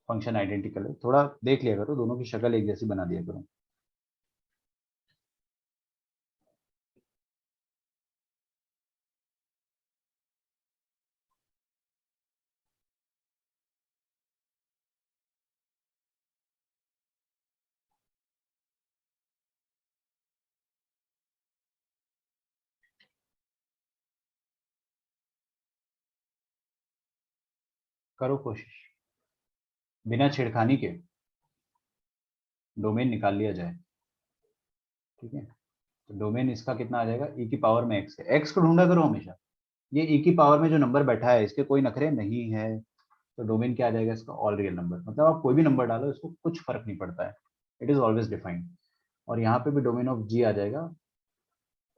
फंक्शन आइडेंटिकल है। थोड़ा देख लिया करो, दोनों की शक्ल एक जैसी बना दिया करो। करो कोशिश, बिना छेड़खानी के डोमेन निकाल लिया जाए। ठीक है, तो डोमेन इसका कितना आ जाएगा, ई की पावर में एक्स है, एक्स को ढूंढा करो हमेशा। ये ई की पावर में जो नंबर बैठा है इसके कोई नखरे नहीं है, तो डोमेन क्या आ जाएगा इसका, ऑल रियल नंबर। मतलब आप कोई भी नंबर डालो, इसको कुछ फर्क नहीं पड़ता है, इट इज ऑलवेज डिफाइंड। और यहाँ पे भी डोमेन ऑफ जी आ जाएगा,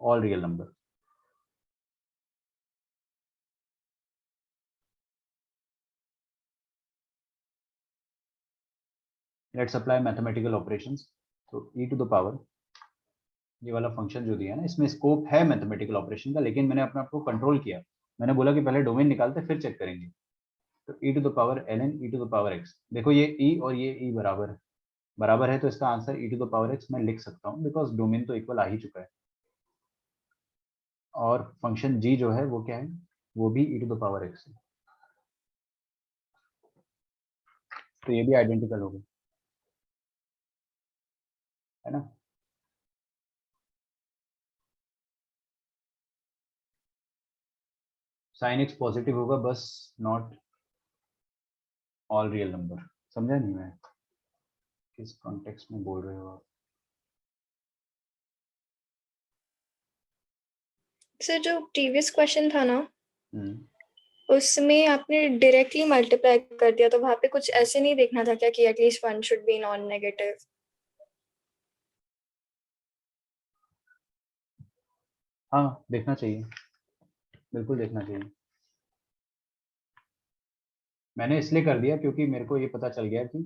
all real number. Let's apply mathematical operations. तो ई टू द पावर, ये वाला फंक्शन जो दिया है ना, इसमें स्कोप है मैथमेटिकल ऑपरेशन का, लेकिन मैंने अपने आप को कंट्रोल किया। मैंने बोला कि पहले डोमेन निकालते फिर चेक करेंगे। तो e to the power L N e to the power x, देखो ये ई और ये ई बराबर है, तो इसका answer e to the power x मैं लिख सकता हूँ, बिकॉज डोमेन तो इक्वल आ ही चुका है। और फंक्शन जी जो है वो क्या है, वो भी ई टू द पावर एक्स है, तो ये भी आइडेंटिकल होगा, है ना। साइन एक्स पॉजिटिव होगा बस, नॉट ऑल रियल नंबर। समझा नहीं मैं किस कॉन्टेक्स्ट में बोल रहे हो आप। सर जो प्रीवियस क्वेश्चन था ना, हम्म, उसमें आपने डायरेक्टली मल्टीप्लाई कर दिया, तो वहां पे कुछ ऐसे नहीं देखना था क्या कि at least one should be non negative? हाँ देखना चाहिए, बिल्कुल देखना चाहिए। मैंने इसलिए कर दिया क्योंकि मेरे को ये पता चल गया कि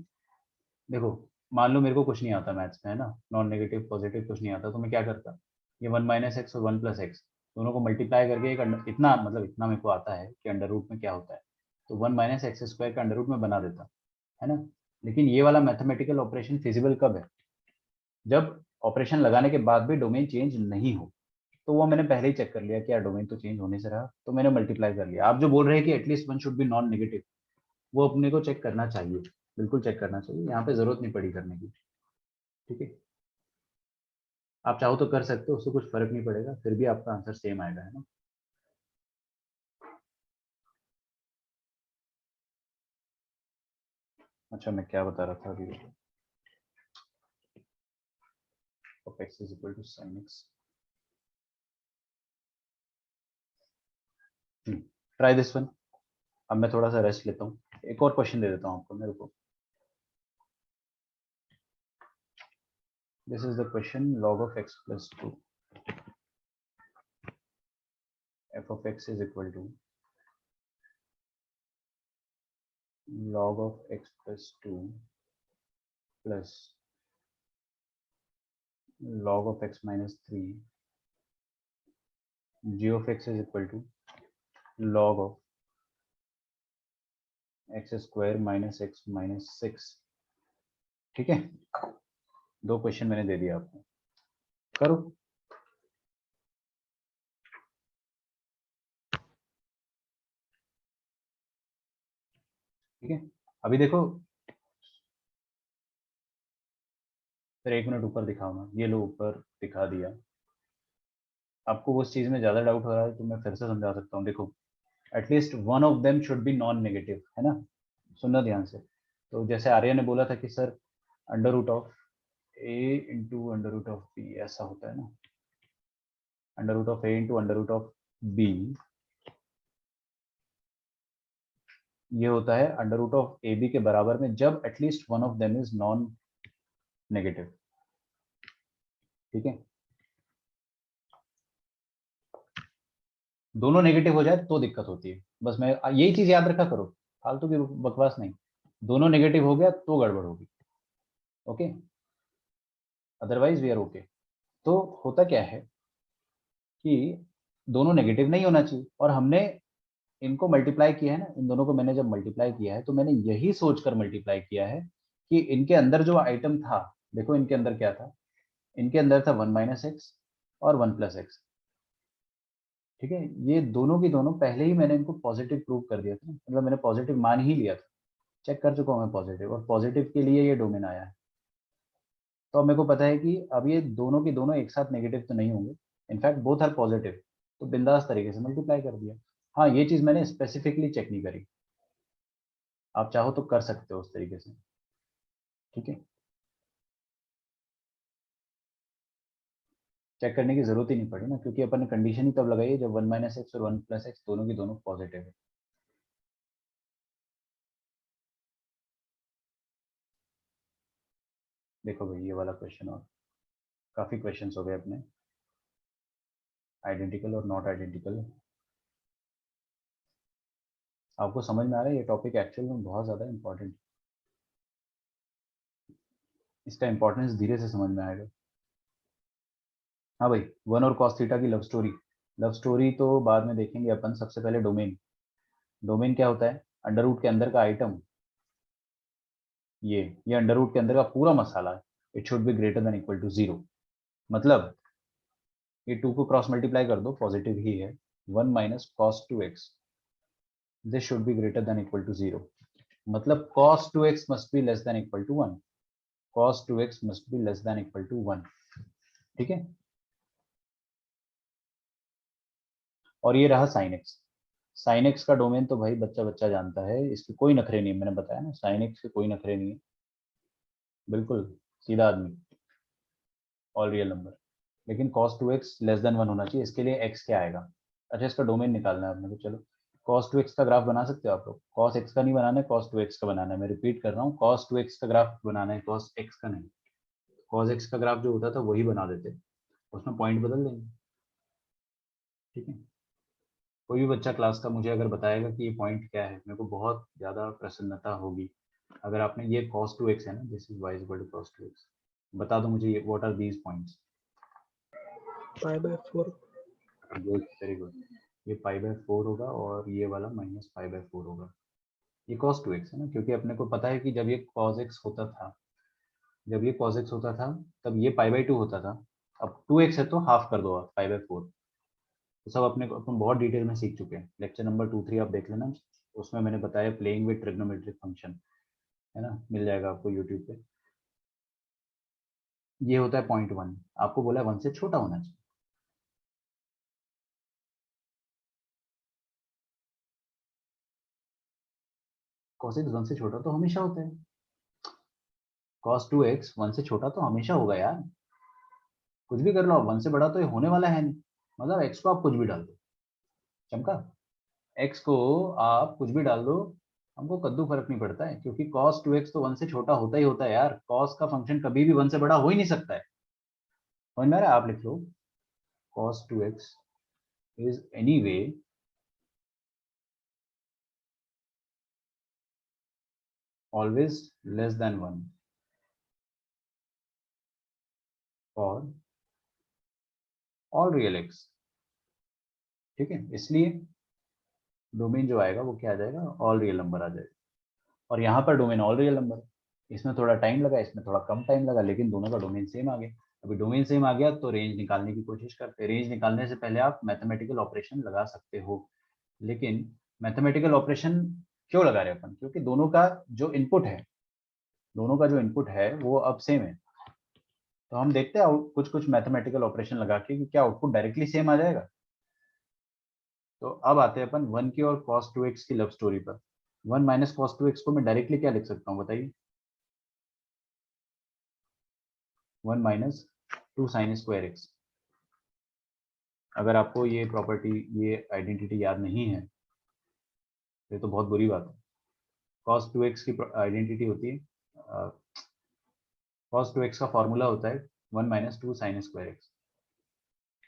देखो, मान लो मेरे को कुछ नहीं आता मैथ्स में, है ना, नॉन नेगेटिव पॉजिटिव कुछ नहीं आता, तो मैं क्या करता, ये 1 माइनस एक्स और 1 प्लस एक्स दोनों को मल्टीप्लाई करके एक इतना मतलब इतना मेरे को आता है कि अंडर रूट में क्या होता है, तो 1 माइनस एक्स स्क्वायर का अंडर रूट में बना देता, है ना। लेकिन ये वाला मैथमेटिकल ऑपरेशन फिजिबल कब है, जब ऑपरेशन लगाने के बाद भी डोमेन चेंज नहीं हो। तो वो मैंने पहले ही चेक कर लिया कि यार डोमेन तो चेंज होने से रहा, तो मैंने मल्टीप्लाई कर लिया। आप जो बोल रहे हैं कि at least one should be non negative, वो अपने को चेक करना चाहिए, बिल्कुल चेक करना चाहिए, यहाँ पे जरूरत नहीं पड़ी करने की। ठीक है, आप चाहो तो कर सकते हो, उससे कुछ फर्क नहीं पड़ेगा, फिर भी आपका आंसर सेम आएगा, है ना। अच्छा, मैं क्या बता रहा था अभी, of x is equal to sine x. Try this one. अब मैं थोड़ा सा रेस्ट लेता हूँ, एक और क्वेश्चन दे देता हूँ आपको, मेरे को। This is the question, log of x plus 2, f of x is equal to log of x plus 2 plus log of x minus 3, g of x is equal to log of x square minus x minus 6। ठीक है, दो question मैंने दे दिया आपको, करो। ठीक है, अभी देखो, फिर 1 मिनट ऊपर दिखाओ ना, ये लो ऊपर दिखा दिया। आपको उस चीज में ज्यादा डाउट हो रहा है तो मैं फिर से समझा सकता हूँ। देखो, at least one of them should be non negative, है ना। सुनना ध्यान से। तो जैसे आर्य ने बोला था कि sir under root of a into under root of b, ऐसा होता है ना, under root of a into under root of b, ये होता है under root of a b के बराबर में जब at least one of them is non negative. ठीक है, दोनों नेगेटिव हो जाए तो दिक्कत होती है, बस मैं यही चीज याद रखा करो, फालतू की बकवास नहीं। दोनों नेगेटिव हो गया तो गड़बड़ होगी, okay, otherwise we are okay. तो होता क्या है कि दोनों नेगेटिव नहीं होना चाहिए, और हमने इनको मल्टीप्लाई किया है ना, इन दोनों को मैंने जब मल्टीप्लाई किया है तो मैंने यही सोचकर मल्टीप्लाई किया है कि इनके अंदर जो आइटम था, देखो इनके अंदर क्या था, इनके अंदर था 1 माइनस एक्स और 1 प्लस एक्स। ठीक है, ये दोनों की दोनों पहले ही मैंने इनको पॉजिटिव प्रूव कर दिया था, मतलब मैंने पॉजिटिव मान ही लिया था, चेक कर चुका हूँ मैं पॉजिटिव, और पॉजिटिव के लिए ये डोमेन आया है। तो अब मेरे को पता है कि अब ये दोनों की दोनों एक साथ नेगेटिव तो नहीं होंगे, इनफैक्ट बोथ आर पॉजिटिव, तो बिंदास तरीके से मल्टीप्लाई कर दिया। हाँ, ये चीज मैंने स्पेसिफिकली चेक नहीं करी, आप चाहो तो कर सकते हो उस तरीके से। ठीक है, चेक करने की जरूरत ही नहीं पड़ी ना, क्योंकि अपन ने कंडीशन ही तब लगाई है जब 1 माइनस एक्स और 1 प्लस एक्स दोनों की दोनों पॉजिटिव है। देखो भाई, ये वाला क्वेश्चन, और काफी क्वेश्चंस हो गए अपने, आइडेंटिकल और नॉट आइडेंटिकल। आपको समझ में आ रहा है ये टॉपिक एक्चुअल में बहुत ज्यादा इंपॉर्टेंट, इसका इंपॉर्टेंस धीरे से समझ में आएगा। हाँ भाई, वन और कॉस थीटा की लव स्टोरी, लव स्टोरी तो बाद में देखेंगे अपन, सबसे पहले डोमेन। डोमेन क्या होता है, अंडर रूट के अंदर का आइटम, ये अंडर रूट के अंदर का पूरा मसाला है, it should be greater than equal to 0। मतलब ये 2 को क्रॉस मल्टीप्लाई कर दो, पॉजिटिव ही है, 1 minus cos 2x, this should be greater than equal to 0। मतलब cos 2x must be less than equal to 1, cos 2x must be less than equal to 1। ठीक है, और ये रहा sin x। sin x का domain तो भाई बच्चा बच्चा जानता है, इसके कोई नखरे नहीं है, मैंने बताया ना, sin x के कोई नखरे नहीं है, बिल्कुल सीधा आदमी, ऑल रियल नंबर। लेकिन cos 2x लेस देन 1 होना चाहिए, इसके लिए x क्या आएगा। अच्छा, इसका डोमेन निकालना है अपने को, चलो cos 2x का ग्राफ बना सकते हो आप लोग, cos x का नहीं बनाना है, cos 2x का बनाना है, मैं रिपीट कर रहा हूँ, cos 2x का ग्राफ बनाना है, cos x का नहीं। cos x का ग्राफ जो होता था वही बना देते, उसमें पॉइंट बदल देंगे। ठीक है, कोई भी बच्चा क्लास का मुझे अगर बताएगा कि ये पॉइंट क्या है, मेरे को बहुत ज़्यादा प्रसन्नता होगी। अगर आपने ये cos 2x है ना, this is y equal to cos 2x, बता दो मुझे ये what are these points. π/4। Good, very good. ये π/4 होगा और ये वाला माइनस π/4 होगा। ये cos 2x है ना, क्योंकि अपने को पता है कि जब ये cos x होता था, जब ये cos x होता था तब ये π/2 होता था। अब 2x है तो हाफ कर दो आप, π/4। तो सब अपने को अपन बहुत डिटेल में सीख चुके हैं, लेक्चर नंबर 2-3 आप देख लेना, उसमें मैंने बताया प्लेइंग विद ट्रिग्नोमेट्रिक फंक्शन, है ना, मिल जाएगा आपको यूट्यूब पे। ये होता है 0.1, आपको बोला है 1 से छोटा होना चाहिए। cos x 1 से छोटा तो हमेशा होता है, cos 2x 1 से छोटा तो हमेशा होगा यार, कुछ भी कर लो आप, 1 से बड़ा तो ये होने वाला है नहीं, मतलब x को आप कुछ भी डाल दो, चमका, x को आप कुछ भी डाल दो, हमको कद्दू फर्क नहीं पड़ता है, क्योंकि cos 2x तो 1 से छोटा होता ही होता है यार, cos का फंक्शन कभी भी 1 से बड़ा हो ही नहीं सकता है। समझ में आ रहा है? आप लिख लो cos 2x is anyway always less than 1 for all real x। ठीक है, इसलिए डोमेन जो आएगा वो क्या आ जाएगा, ऑल रियल नंबर आ जाएगा, और यहाँ पर डोमेन ऑल रियल नंबर, इसमें थोड़ा टाइम लगा, इसमें थोड़ा कम टाइम लगा, लेकिन दोनों का डोमेन सेम आ गया। अभी डोमेन सेम आ गया तो रेंज निकालने की कोशिश करते हैं। रेंज निकालने से पहले आप मैथमेटिकल ऑपरेशन लगा सकते हो, लेकिन मैथमेटिकल ऑपरेशन क्यों लगा रहे हैं अपन, क्योंकि दोनों का जो इनपुट है, दोनों का जो इनपुट है वो अब सेम है, तो हम देखते हैं कुछ कुछ मैथमेटिकल ऑपरेशन लगा के कि क्या आउटपुट डायरेक्टली सेम आ जाएगा। तो अब आते हैं अपन 1 की और cos 2x की लव स्टोरी पर। 1 माइनस cos 2x को मैं डायरेक्टली क्या लिख सकता हूँ बताइए, 1 माइनस 2 साइन स्क्वायर एक्स। अगर आपको ये प्रॉपर्टी, ये आइडेंटिटी याद नहीं है, ये तो बहुत बुरी बात है। cos 2x की आइडेंटिटी होती है, cos 2x का फॉर्मूला होता है 1 minus 2 sign square x.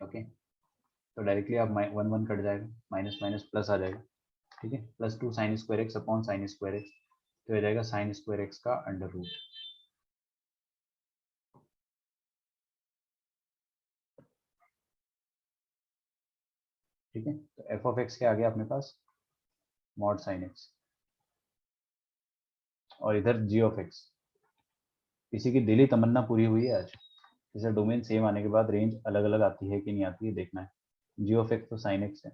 Okay, तो डायरेक्टली आप 1 1 कट जाएगा, माइनस माइनस प्लस आ जाएगा, ठीक है, plus 2 sign square x upon sine square x, तो हो जाएगा साइन स्क्वायर एक्स का अंडर रूट। ठीक है, तो एफ ऑफ एक्स क्या आ गया अपने पास, मॉड साइन एक्स, और इधर जी ऑफ एक्स। किसी की दिली तमन्ना पूरी हुई है आज, जैसे डोमेन सेम आने के बाद रेंज अलग अलग आती है कि नहीं आती है देखना है। जी ऑफ एक्स तो साइन एक्स है,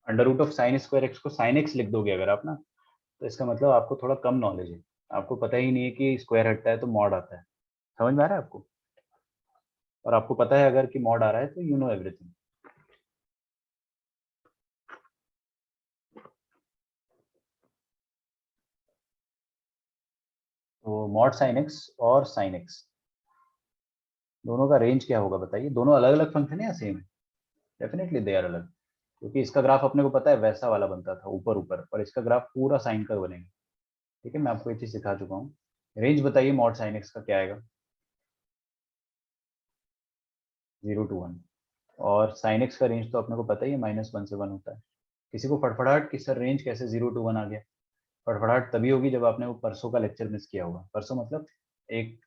under root of sine square x को साइन एक्स लिख दोगे अगर आप ना, तो इसका मतलब आपको थोड़ा कम नॉलेज है, आपको पता ही नहीं है कि स्क्वायर हटता है तो मॉड आता है। समझ में आ रहा है आपको? और आपको पता है अगर कि मॉड आ रहा है तो यू नो एवरीथिंग। तो मॉड साइन एक्स और साइन एक्स दोनों का रेंज क्या होगा बताइए, दोनों अलग अलग फंक्शन है या सेम है? डेफिनेटली दे आर अलग, क्योंकि इसका ग्राफ अपने को पता है वैसा वाला बनता था ऊपर ऊपर, और इसका ग्राफ पूरा साइन का बनेगा। ठीक है, मैं आपको ये चीज सिखा चुका हूँ। रेंज बताइए मॉड साइन एक्स का क्या आएगा, 0 to 1, और साइन एक्स का रेंज तो अपने को पता ही है -1 से 1 होता है। किसी को फटफटाहट कि सर रेंज कैसे 0 to 1 आ गया, फटफटाहट तभी होगी जब आपने वो परसों का लेक्चर मिस किया होगा। परसों मतलब एक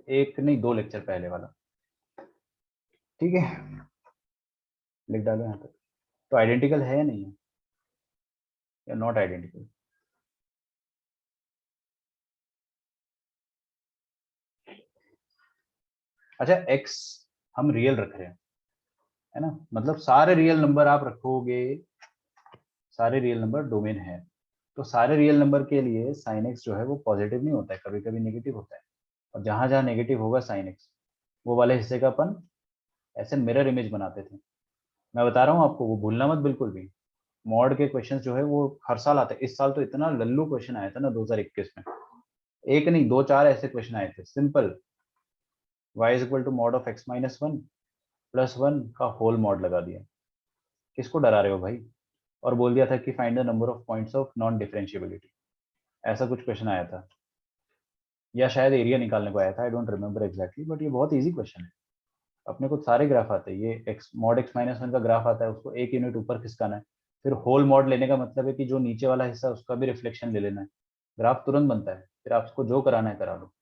एक नहीं 2 लेक्चर पहले वाला। ठीक है, लिख डालो यहाँ तक। तो आइडेंटिकल है या नहीं है, या नॉट आइडेंटिकल? अच्छा, एक्स हम रियल रख रहे हैं, है ना, मतलब सारे रियल नंबर आप रखोगे, सारे रियल नंबर डोमेन है, तो सारे रियल नंबर के लिए साइन एक्स जो है वो पॉजिटिव नहीं होता है, कभी कभी नेगेटिव होता है, और जहां जहां नेगेटिव होगा साइन एक्स, वो वाले हिस्से का अपन ऐसे मिरर इमेज बनाते थे। मैं बता रहा हूँ आपको, वो भूलना मत बिल्कुल भी। मॉड के क्वेश्चंस जो है वो हर साल आते हैं, इस साल तो इतना लल्लू क्वेश्चन आया था ना 2021 में, एक नहीं दो चार ऐसे क्वेश्चन आए थे simple, y is equal to mod of x minus 1 plus 1 का होल मॉड लगा दिया। किसको डरा रहे हो भाई, और बोल दिया था कि find the number of points of non differentiability, ऐसा कुछ क्वेश्चन आया था, या शायद एरिया निकालने को आया था, I don't remember exactly, but ये बहुत ईजी क्वेश्चन है। अपने को सारे ग्राफ आते हैं, ये एक्स मॉड x माइनस 1 का ग्राफ आता है, उसको एक यूनिट ऊपर खिसकाना है, फिर होल मॉड लेने का मतलब है कि जो नीचे वाला हिस्सा है उसका भी रिफ्लेक्शन ले लेना है, ग्राफ तुरंत बनता है, फिर आपको जो कराना है करा लो।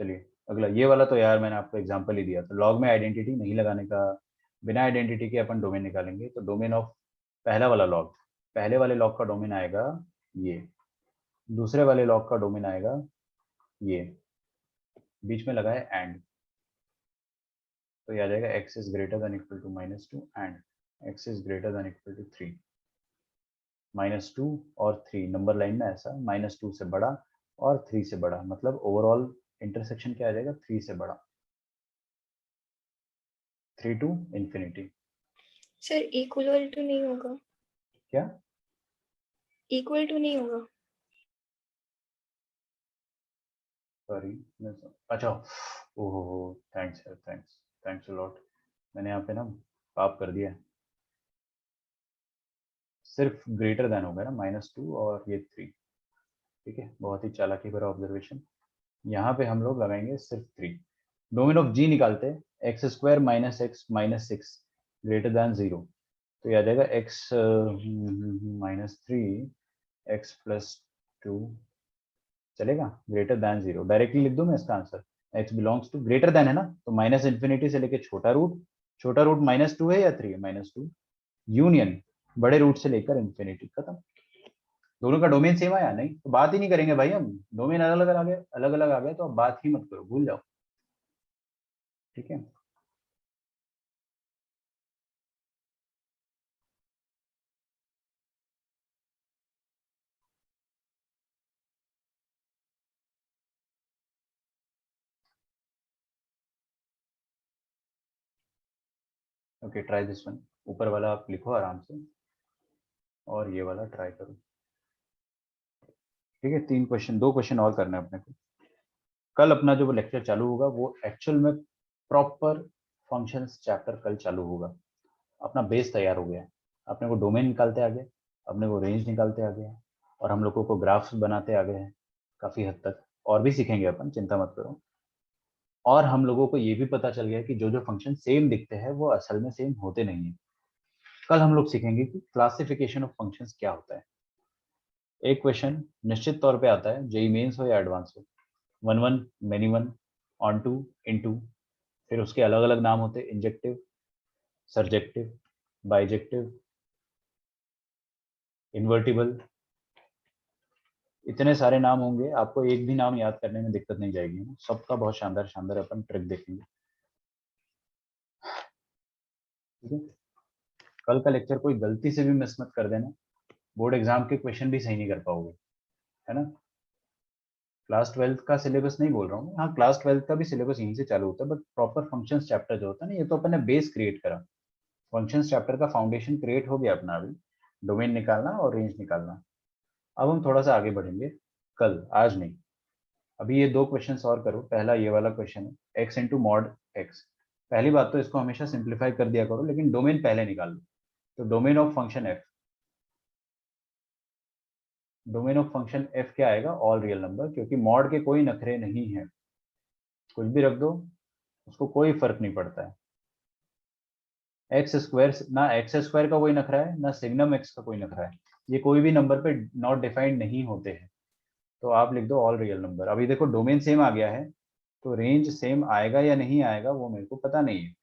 चलिए अगला, ये वाला तो यार मैंने आपको एग्जांपल ही दिया था, लॉग में आइडेंटिटी नहीं लगाने का, बिना आइडेंटिटी के अपन डोमेन निकालेंगे, तो डोमेन ऑफ पहला वाला लॉग, पहले वाले लॉग का डोमेन आएगा ये, दूसरे वाले लॉग का डोमेन आएगा ये, बीच में लगा है एंड, तो ये आ जाएगा x is greater than equal to -2 and x is greater than equal to 3। -2 और 3 नंबर लाइन में ऐसा, -2 से बड़ा और 3 से बड़ा, मतलब ओवरऑल इंटरसेक्शन क्या आ जाएगा, 3 से बड़ा, 3 to infinity. Sir equal to नहीं होगा, क्या इक्वल टू नहीं होगा? सॉरी, अच्छा, ओहो, थैंक्स यार, थैंक्स अ लॉट। मैंने यहाँ पे ना पाप कर दिया, सिर्फ ग्रेटर देन हो गया ना, -2 और ये 3। ठीक है, बहुत ही चालाकी भरा ऑब्जर्वेशन। यहाँ पे हम लोग लगाएंगे सिर्फ 3। डोमेन ऑफ जी निकालते हैं, x² - x - 6 ग्रेटर देन 0। तो ये आ जाएगा x -3 x + 2 चलेगा, ग्रेटर देन 0। डायरेक्टली लिख दूं मैं इसका answer, x belongs to greater than है ना, तो -∞ से लेके छोटा रूट -2 है या 3 है, -2 यूनियन बड़े रूट से लेकर इंफिनिटी, खत्म। दोनों का डोमेन सेम आया, नहीं तो बात ही नहीं करेंगे भाई हम। डोमेन अलग अलग आ गए तो अब बात ही मत करो, भूल जाओ। ठीक है, ओके, ट्राई दिस वन। ऊपर वाला आप लिखो आराम से और ये वाला ट्राई करो। ठीक है, 3 क्वेश्चन, 2 क्वेश्चन और करना है अपने को। कल अपना जो लेक्चर चालू होगा वो एक्चुअल में प्रॉपर फंक्शंस चैप्टर कल चालू होगा। अपना बेस तैयार हो गया है, अपने को डोमेन निकालते आ गए, अपने को रेंज निकालते आ गया, और हम लोगों को ग्राफ्स बनाते आ गए हैं काफ़ी हद तक, और भी सीखेंगे अपन, चिंता मत करो। और हम लोगों को ये भी पता चल गया कि जो जो फंक्शन सेम दिखते हैं वो असल में सेम होते नहीं है। कल हम लोग सीखेंगे कि क्लासिफिकेशन ऑफ फंक्शंस क्या होता है। एक क्वेश्चन निश्चित तौर पे आता है, जेई मेंस हो या एडवांस हो, 1 1 मेनी 1 ऑन टू इनटू, फिर उसके अलग अलग नाम होते हैं, इंजेक्टिव, सर्जेक्टिव, बाइजेक्टिव, इन्वर्टिबल, इतने सारे नाम होंगे, आपको एक भी नाम याद करने में दिक्कत नहीं जाएगी। सबका बहुत शानदार शानदार अपन ट्रिक देखेंगे। ठीक है, कल का लेक्चर कोई गलती से भी मिस मत कर देना, बोर्ड एग्जाम के क्वेश्चन भी सही नहीं कर पाओगे, है ना। क्लास 12th का सिलेबस नहीं बोल रहा हूँ, हाँ क्लास 12th का भी सिलेबस यहीं से चालू होता है, बट प्रॉपर फंक्शंस चैप्टर जो होता है ना, ये तो अपन ने बेस क्रिएट करा, फंक्शंस चैप्टर का फाउंडेशन क्रिएट हो गया अपना। अभी डोमेन निकालना और रेंज निकालना। अब हम थोड़ा सा आगे बढ़ेंगे कल, आज नहीं। अभी ये 2 क्वेश्चंस और करो। पहला ये वाला क्वेश्चन है, x इंटू मॉड एक्स। पहली बात तो इसको हमेशा सिंप्लीफाई कर दिया करो, लेकिन डोमेन पहले निकाल लो। तो domain of function f, domain of function f क्या आएगा, ऑल रियल नंबर, क्योंकि मॉड के कोई नखरे नहीं है, कुछ भी रख दो उसको कोई फर्क नहीं पड़ता है। x² ना x² का कोई नखरा है, ना सिग्नम x का कोई नखरा है, ये कोई भी नंबर पे नॉट डिफाइंड नहीं होते हैं, तो आप लिख दो ऑल रियल नंबर। अभी देखो डोमेन सेम आ गया है, तो रेंज सेम आएगा या नहीं आएगा वो मेरे को पता नहीं है।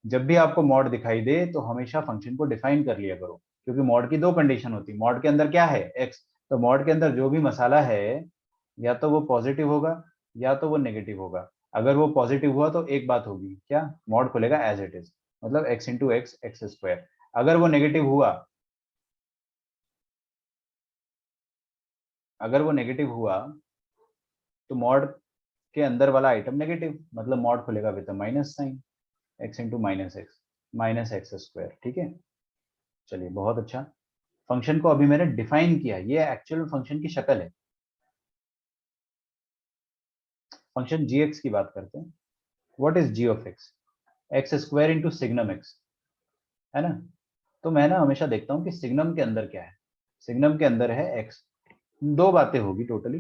जब भी आपको मॉड दिखाई दे तो हमेशा फंक्शन को डिफाइन कर लिया करो, क्योंकि मॉड की 2 कंडीशन होती है। मॉड के अंदर क्या है, x, तो मॉड के अंदर जो भी मसाला है या तो वो पॉजिटिव होगा या तो वो नेगेटिव होगा। अगर वो पॉजिटिव हुआ तो एक बात होगी, क्या, मॉड खुलेगा एज इट इज, मतलब x इंटू एक्स x²। अगर वो नेगेटिव हुआ, अगर वो नेगेटिव हुआ तो मॉड के अंदर वाला आइटम नेगेटिव, मतलब मॉड खुलेगा with minus sign, x into -x - ठीक है। चलिए बहुत अच्छा, फंक्शन को अभी मैंने डिफाइन किया, ये एक्चुअल फंक्शन की शक्ल है। फंक्शन g की बात करते हैं। What is g of x² into signum x, है ना। तो मैं ना हमेशा देखता हूँ कि सिग्नम के अंदर क्या है। सिग्नम के अंदर है x। 2 बातें होगी टोटली।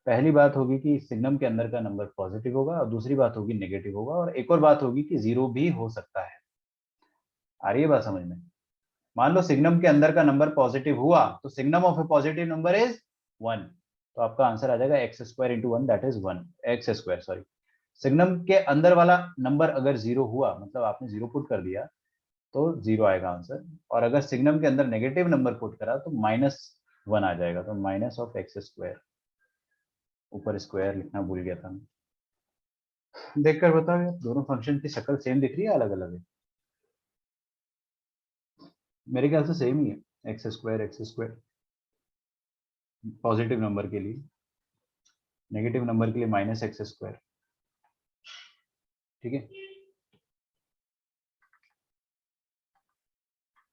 पहली बात होगी कि सिग्नम के अंदर का नंबर पॉजिटिव होगा, और दूसरी बात होगी नेगेटिव होगा, और एक और बात होगी कि 0 भी हो सकता है। आ रही है बात समझ में। मान लो सिग्नम के अंदर का नंबर पॉजिटिव हुआ, तो signum of A positive number is 1, तो आपका आंसर आ जाएगा x² into 1 that is 1, x², sorry. Signum के अंदर वाला नंबर अगर 0 हुआ, मतलब आपने 0 पुट कर दिया, तो 0 आएगा आंसर। और अगर सिग्नम के अंदर नेगेटिव नंबर पुट करा तो -1 आ जाएगा, तो माइनस ऑफ x²। ऊपर स्क्वायर लिखना भूल गया था मैं। देखकर बताओ यार, दोनों फंक्शन की शक्ल सेम दिख रही है अलग अलग है? मेरे ख्याल से सेम ही है। एक्स स्क्वायर पॉजिटिव नंबर के लिए, नेगेटिव नंबर के लिए माइनस एक्स स्क्वायर। ठीक है,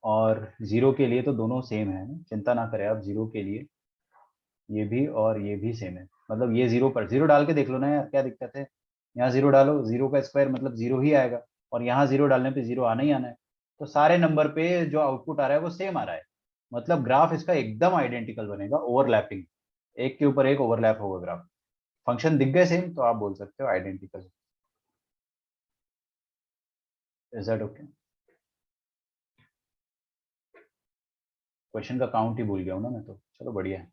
और जीरो के लिए तो दोनों सेम है ना, चिंता ना करें आप। जीरो के लिए ये भी और ये भी सेम है, मतलब ये जीरो पर जीरो डाल के देख लो ना यार, क्या दिक्कत है? यहाँ जीरो डालो, जीरो का स्क्वायर मतलब जीरो ही आएगा, और यहाँ जीरो डालने पे जीरो आना ही आना है। तो सारे नंबर पे जो आउटपुट आ रहा है वो सेम आ रहा है, मतलब ग्राफ इसका एकदम आइडेंटिकल बनेगा, ओवरलैपिंग, एक के ऊपर एक ओवरलैप होगा ग्राफ। फंक्शन दिख गए सेम तो आप बोल सकते हो identical. Is that okay? Question का काउंट ही भूल गया हूँ ना मैं तो, चलो बढ़िया है।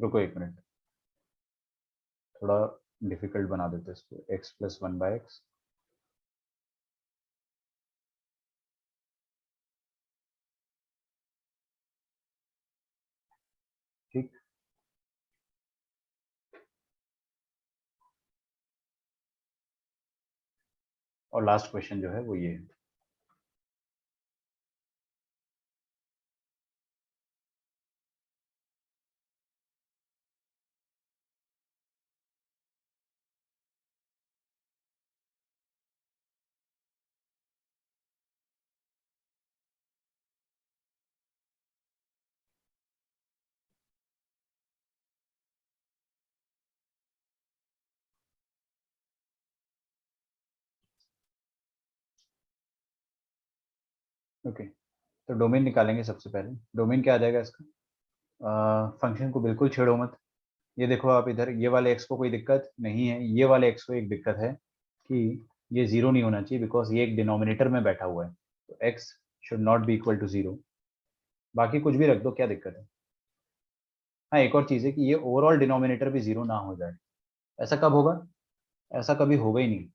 रुको एक मिनट, थोड़ा डिफिकल्ट बना देते हैं इसको। X plus one by x, ठीक। और लास्ट क्वेश्चन जो है वो ये है। ओके, तो डोमेन निकालेंगे सबसे पहले। डोमेन क्या आ जाएगा इसका? फंक्शन को बिल्कुल छेड़ो मत। ये देखो आप इधर, ये वाले एक्स को कोई दिक्कत नहीं है, ये वाले एक्स को एक दिक्कत है कि ये जीरो नहीं होना चाहिए, बिकॉज ये एक डिनोमिनेटर में बैठा हुआ है, तो x should not be equal to zero. बाकी कुछ भी रख दो, क्या दिक्कत है? हाँ, एक और चीज़ है कि ये ओवरऑल डिनोमिनेटर भी जीरो ना हो जाए। ऐसा कब होगा? ऐसा कभी होगा ही नहीं।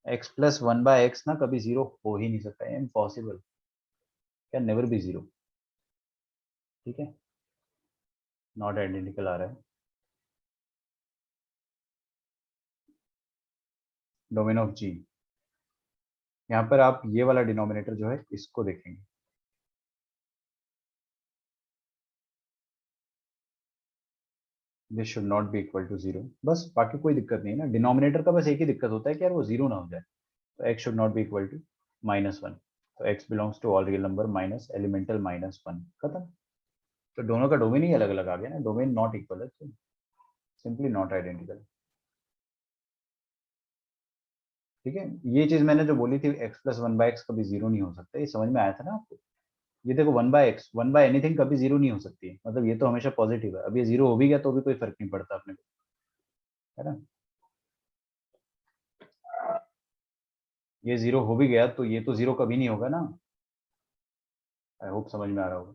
X plus one by x ना कभी जीरो हो ही नहीं सकता है, impossible, can never be zero. ठीक है, नॉट आइडेंटिकल आ रहा है। डोमेन ऑफ जी, यहाँ पर आप ये वाला डिनोमिनेटर जो है इसको देखेंगे, this should not be equal to zero. बस, बाकी कोई दिक्कत नहीं है ना। डिनोमिनेटर का बस एक ही दिक्कत होता है कि यार वो जीरो ना हो जाए। तो x should not be equal to minus one, तो x belongs to all real number minus elemental minus one, खत्म। तो दोनों का डोमेन ही अलग अलग आ गया ना, डोमेन नॉट इक्वल है, तो सिंपली नॉट आइडेंटिकल। ठीक है, ये चीज मैंने जो बोली थी, x plus one by x कभी जीरो नहीं हो सकता, ये समझ में आया था ना आपको? ये देखो, one by x, one by anything कभी जीरो नहीं हो सकती है, मतलब ये तो हमेशा पॉजिटिव है। अब ये जीरो हो भी गया तो भी कोई फर्क नहीं पड़ता अपने को, है ना? ये जीरो हो भी गया तो ये तो जीरो कभी नहीं होगा ना। आई होप समझ में आ रहा होगा।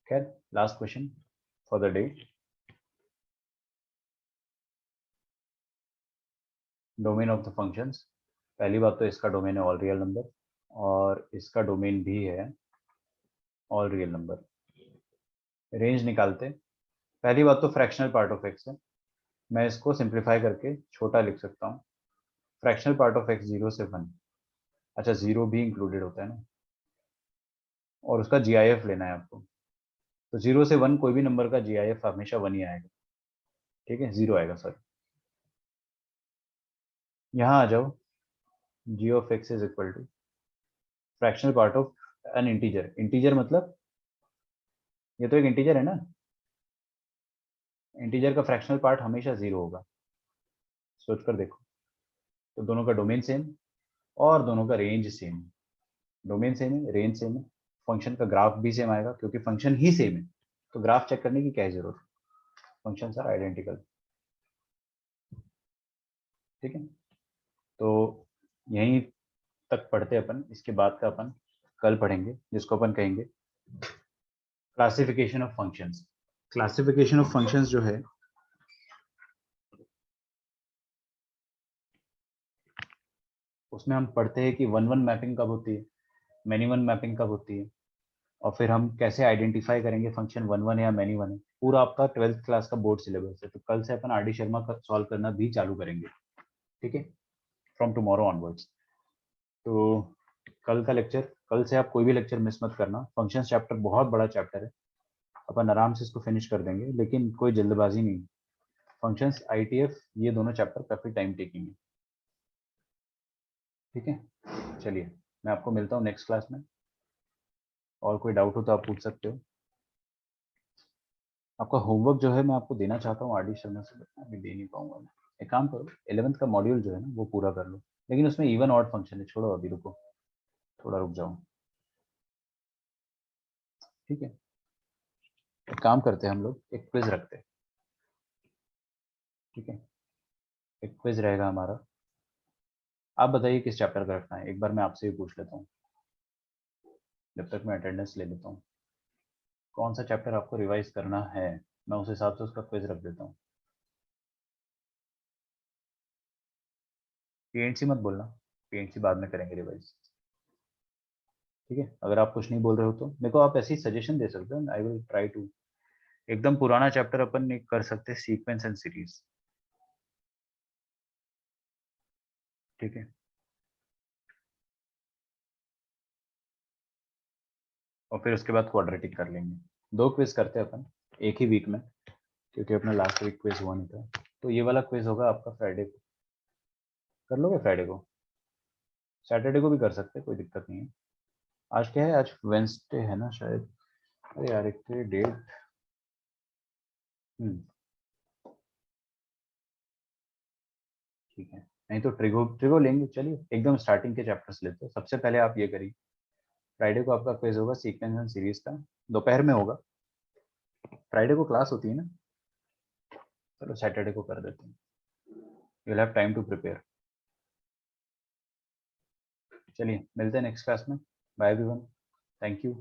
खैर, last question for the day. Domain of the functions, पहली बात तो इसका डोमेन है ऑल रियल नंबर, और इसका डोमेन भी है ऑल रियल नंबर। रेंज निकालते, पहली बात तो फ्रैक्शनल पार्ट ऑफ एक्स है, मैं इसको सिंप्लीफाई करके छोटा लिख सकता हूँ। Fractional part of x zero से वन, अच्छा जीरो भी इंक्लूडेड होता है ना, और उसका जीआईएफ लेना है आपको। तो जीरो से वन कोई भी नंबर का जीआईएफ हमेशा वन ही आएगा, ठीक है, जीरो आएगा सॉरी। यहाँ आ जाओ, g of x is equal to fractional part of n integer. Integer मतलब ये तो एक इंटीजर है ना, इंटीजर का फ्रैक्शनल पार्ट हमेशा जीरो होगा, सोच कर देखो। तो दोनों का डोमेन सेम और दोनों का रेंज सेम। डोमेन सेम है, रेंज सेम है, फंक्शन का ग्राफ भी सेम आएगा क्योंकि फंक्शन ही सेम है, तो ग्राफ चेक करने की क्या जरूरत है, फंक्शन आर आइडेंटिकल। ठीक है, तो यहीं तक पढ़ते अपन, इसके बाद का अपन कल पढ़ेंगे, जिसको अपन कहेंगे classification of functions. Classification of functions जो है, उसमें हम पढ़ते हैं कि वन वन मैपिंग कब होती है, मैनी वन मैपिंग कब होती है, और फिर हम कैसे आइडेंटिफाई करेंगे फंक्शन 1 1 या मैनी 1 है, पूरा आपका 12th क्लास का बोर्ड सिलेबस है। तो कल से अपन आर.डी. शर्मा का सॉल्व करना भी चालू करेंगे, ठीक है, फ्रॉम टुमारो ऑनवर्ड्स। तो कल का लेक्चर, कल से आप कोई भी लेक्चर मिस मत करना। फंक्शंस चैप्टर बहुत बड़ा चैप्टर है, अपन आराम से इसको फिनिश कर देंगे, लेकिन कोई जल्दबाजी नहीं। फंक्शंस, आईटीएफ, ये दोनों चैप्टर काफी टाइम टेकिंग है, ठीक है। चलिए, मैं आपको मिलता हूँ नेक्स्ट क्लास में, और कोई डाउट हो तो आप पूछ सकते हो। आपका होमवर्क जो है मैं आपको देना चाहता हूँ आर.डी. शर्मा से, अभी दे नहीं पाऊंगा मैं। एक काम करो, 11th का मॉड्यूल जो है ना वो पूरा कर लो, लेकिन उसमें इवन ऑड फंक्शन है, छोड़ो अभी, रुको थोड़ा रुक जाओ, ठीक है। एक काम करते हैं हम लोग, एक क्विज रखते हैं, ठीक है। एक क्विज रहेगा हमारा। आप बताइए किस चैप्टर का रखना है, एक बार मैं आपसे ही पूछ लेता हूँ, जब तक मैं अटेंडेंस ले लेता हूँ। कौन सा चैप्टर आपको रिवाइज करना है, मैं उस हिसाब से उसका क्विज रख देता हूँ। पीएनसी मत बोलना, पीएनसी बाद में करेंगे रिवाइज, ठीक है। अगर आप कुछ नहीं बोल रहे हो तो मेरे को आप ऐसे ही सजेशन दे सकते हो, आई विल ट्राई टू। एकदम पुराना चैप्टर अपन एक कर सकते हैं, सीक्वेंस एंड सीरीज, ठीक है। और फिर उसके बाद क्वाड्रेटिक कर लेंगे। 2 क्विज करते हैं अपन एक ही वीक में, क्योंकि अपना लास्ट वीक क्विज हुआ नहीं था। तो ये वाला क्विज होगा आपका फ्राइडे को, कर लोगे फ्राइडे को? सैटरडे को भी कर सकते हैं, कोई दिक्कत नहीं है। आज क्या है, आज वेंसडे है ना शायद। अरे यार, एक तो डेट, ठीक है। नहीं तो ट्रिगो ट्रिगो लेंगे। चलिए एकदम स्टार्टिंग के चैप्टर्स लेते हैं। सबसे पहले आप ये करिए, फ्राइडे को आपका क्विज होगा सीक्वेंस एंड सीरीज का, दोपहर में होगा। फ्राइडे को क्लास होती है ना, चलो सैटरडे को कर देते हैं, you will have time to prepare. चलिए मिलते हैं नेक्स्ट क्लास में, bye everyone, thank you.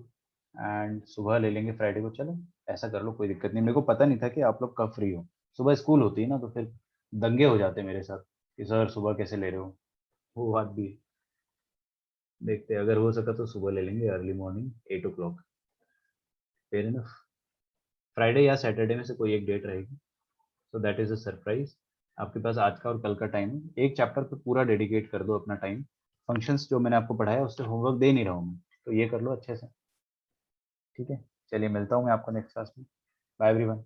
And सुबह ले लेंगे फ्राइडे को, चलो ऐसा कर लो, कोई दिक्कत नहीं। मेरे को पता नहीं था कि आप लोग कब फ्री हो, सुबह स्कूल होती है ना, तो फिर दंगे हो जाते मेरे साथ कि सर सुबह कैसे ले रहे हो, वो बात भी है। देखते हैं, अगर हो सका तो सुबह ले लेंगे, early morning 8 o'clock, fair enough. Friday या सैटरडे में से कोई एक डेट रहेगी, so that is a surprise. आपके पास आज का और कल का टाइम है, एक चैप्टर पर पूरा डेडिकेट कर दो अपना टाइम। फंक्शंस जो मैंने आपको पढ़ाया उससे होमवर्क दे नहीं रहा हूँ मैं, तो ये कर लो अच्छे से, ठीक है। चलिए मिलता हूँ मैं आपको नेक्स्ट क्लास में, बाय एवरीवन।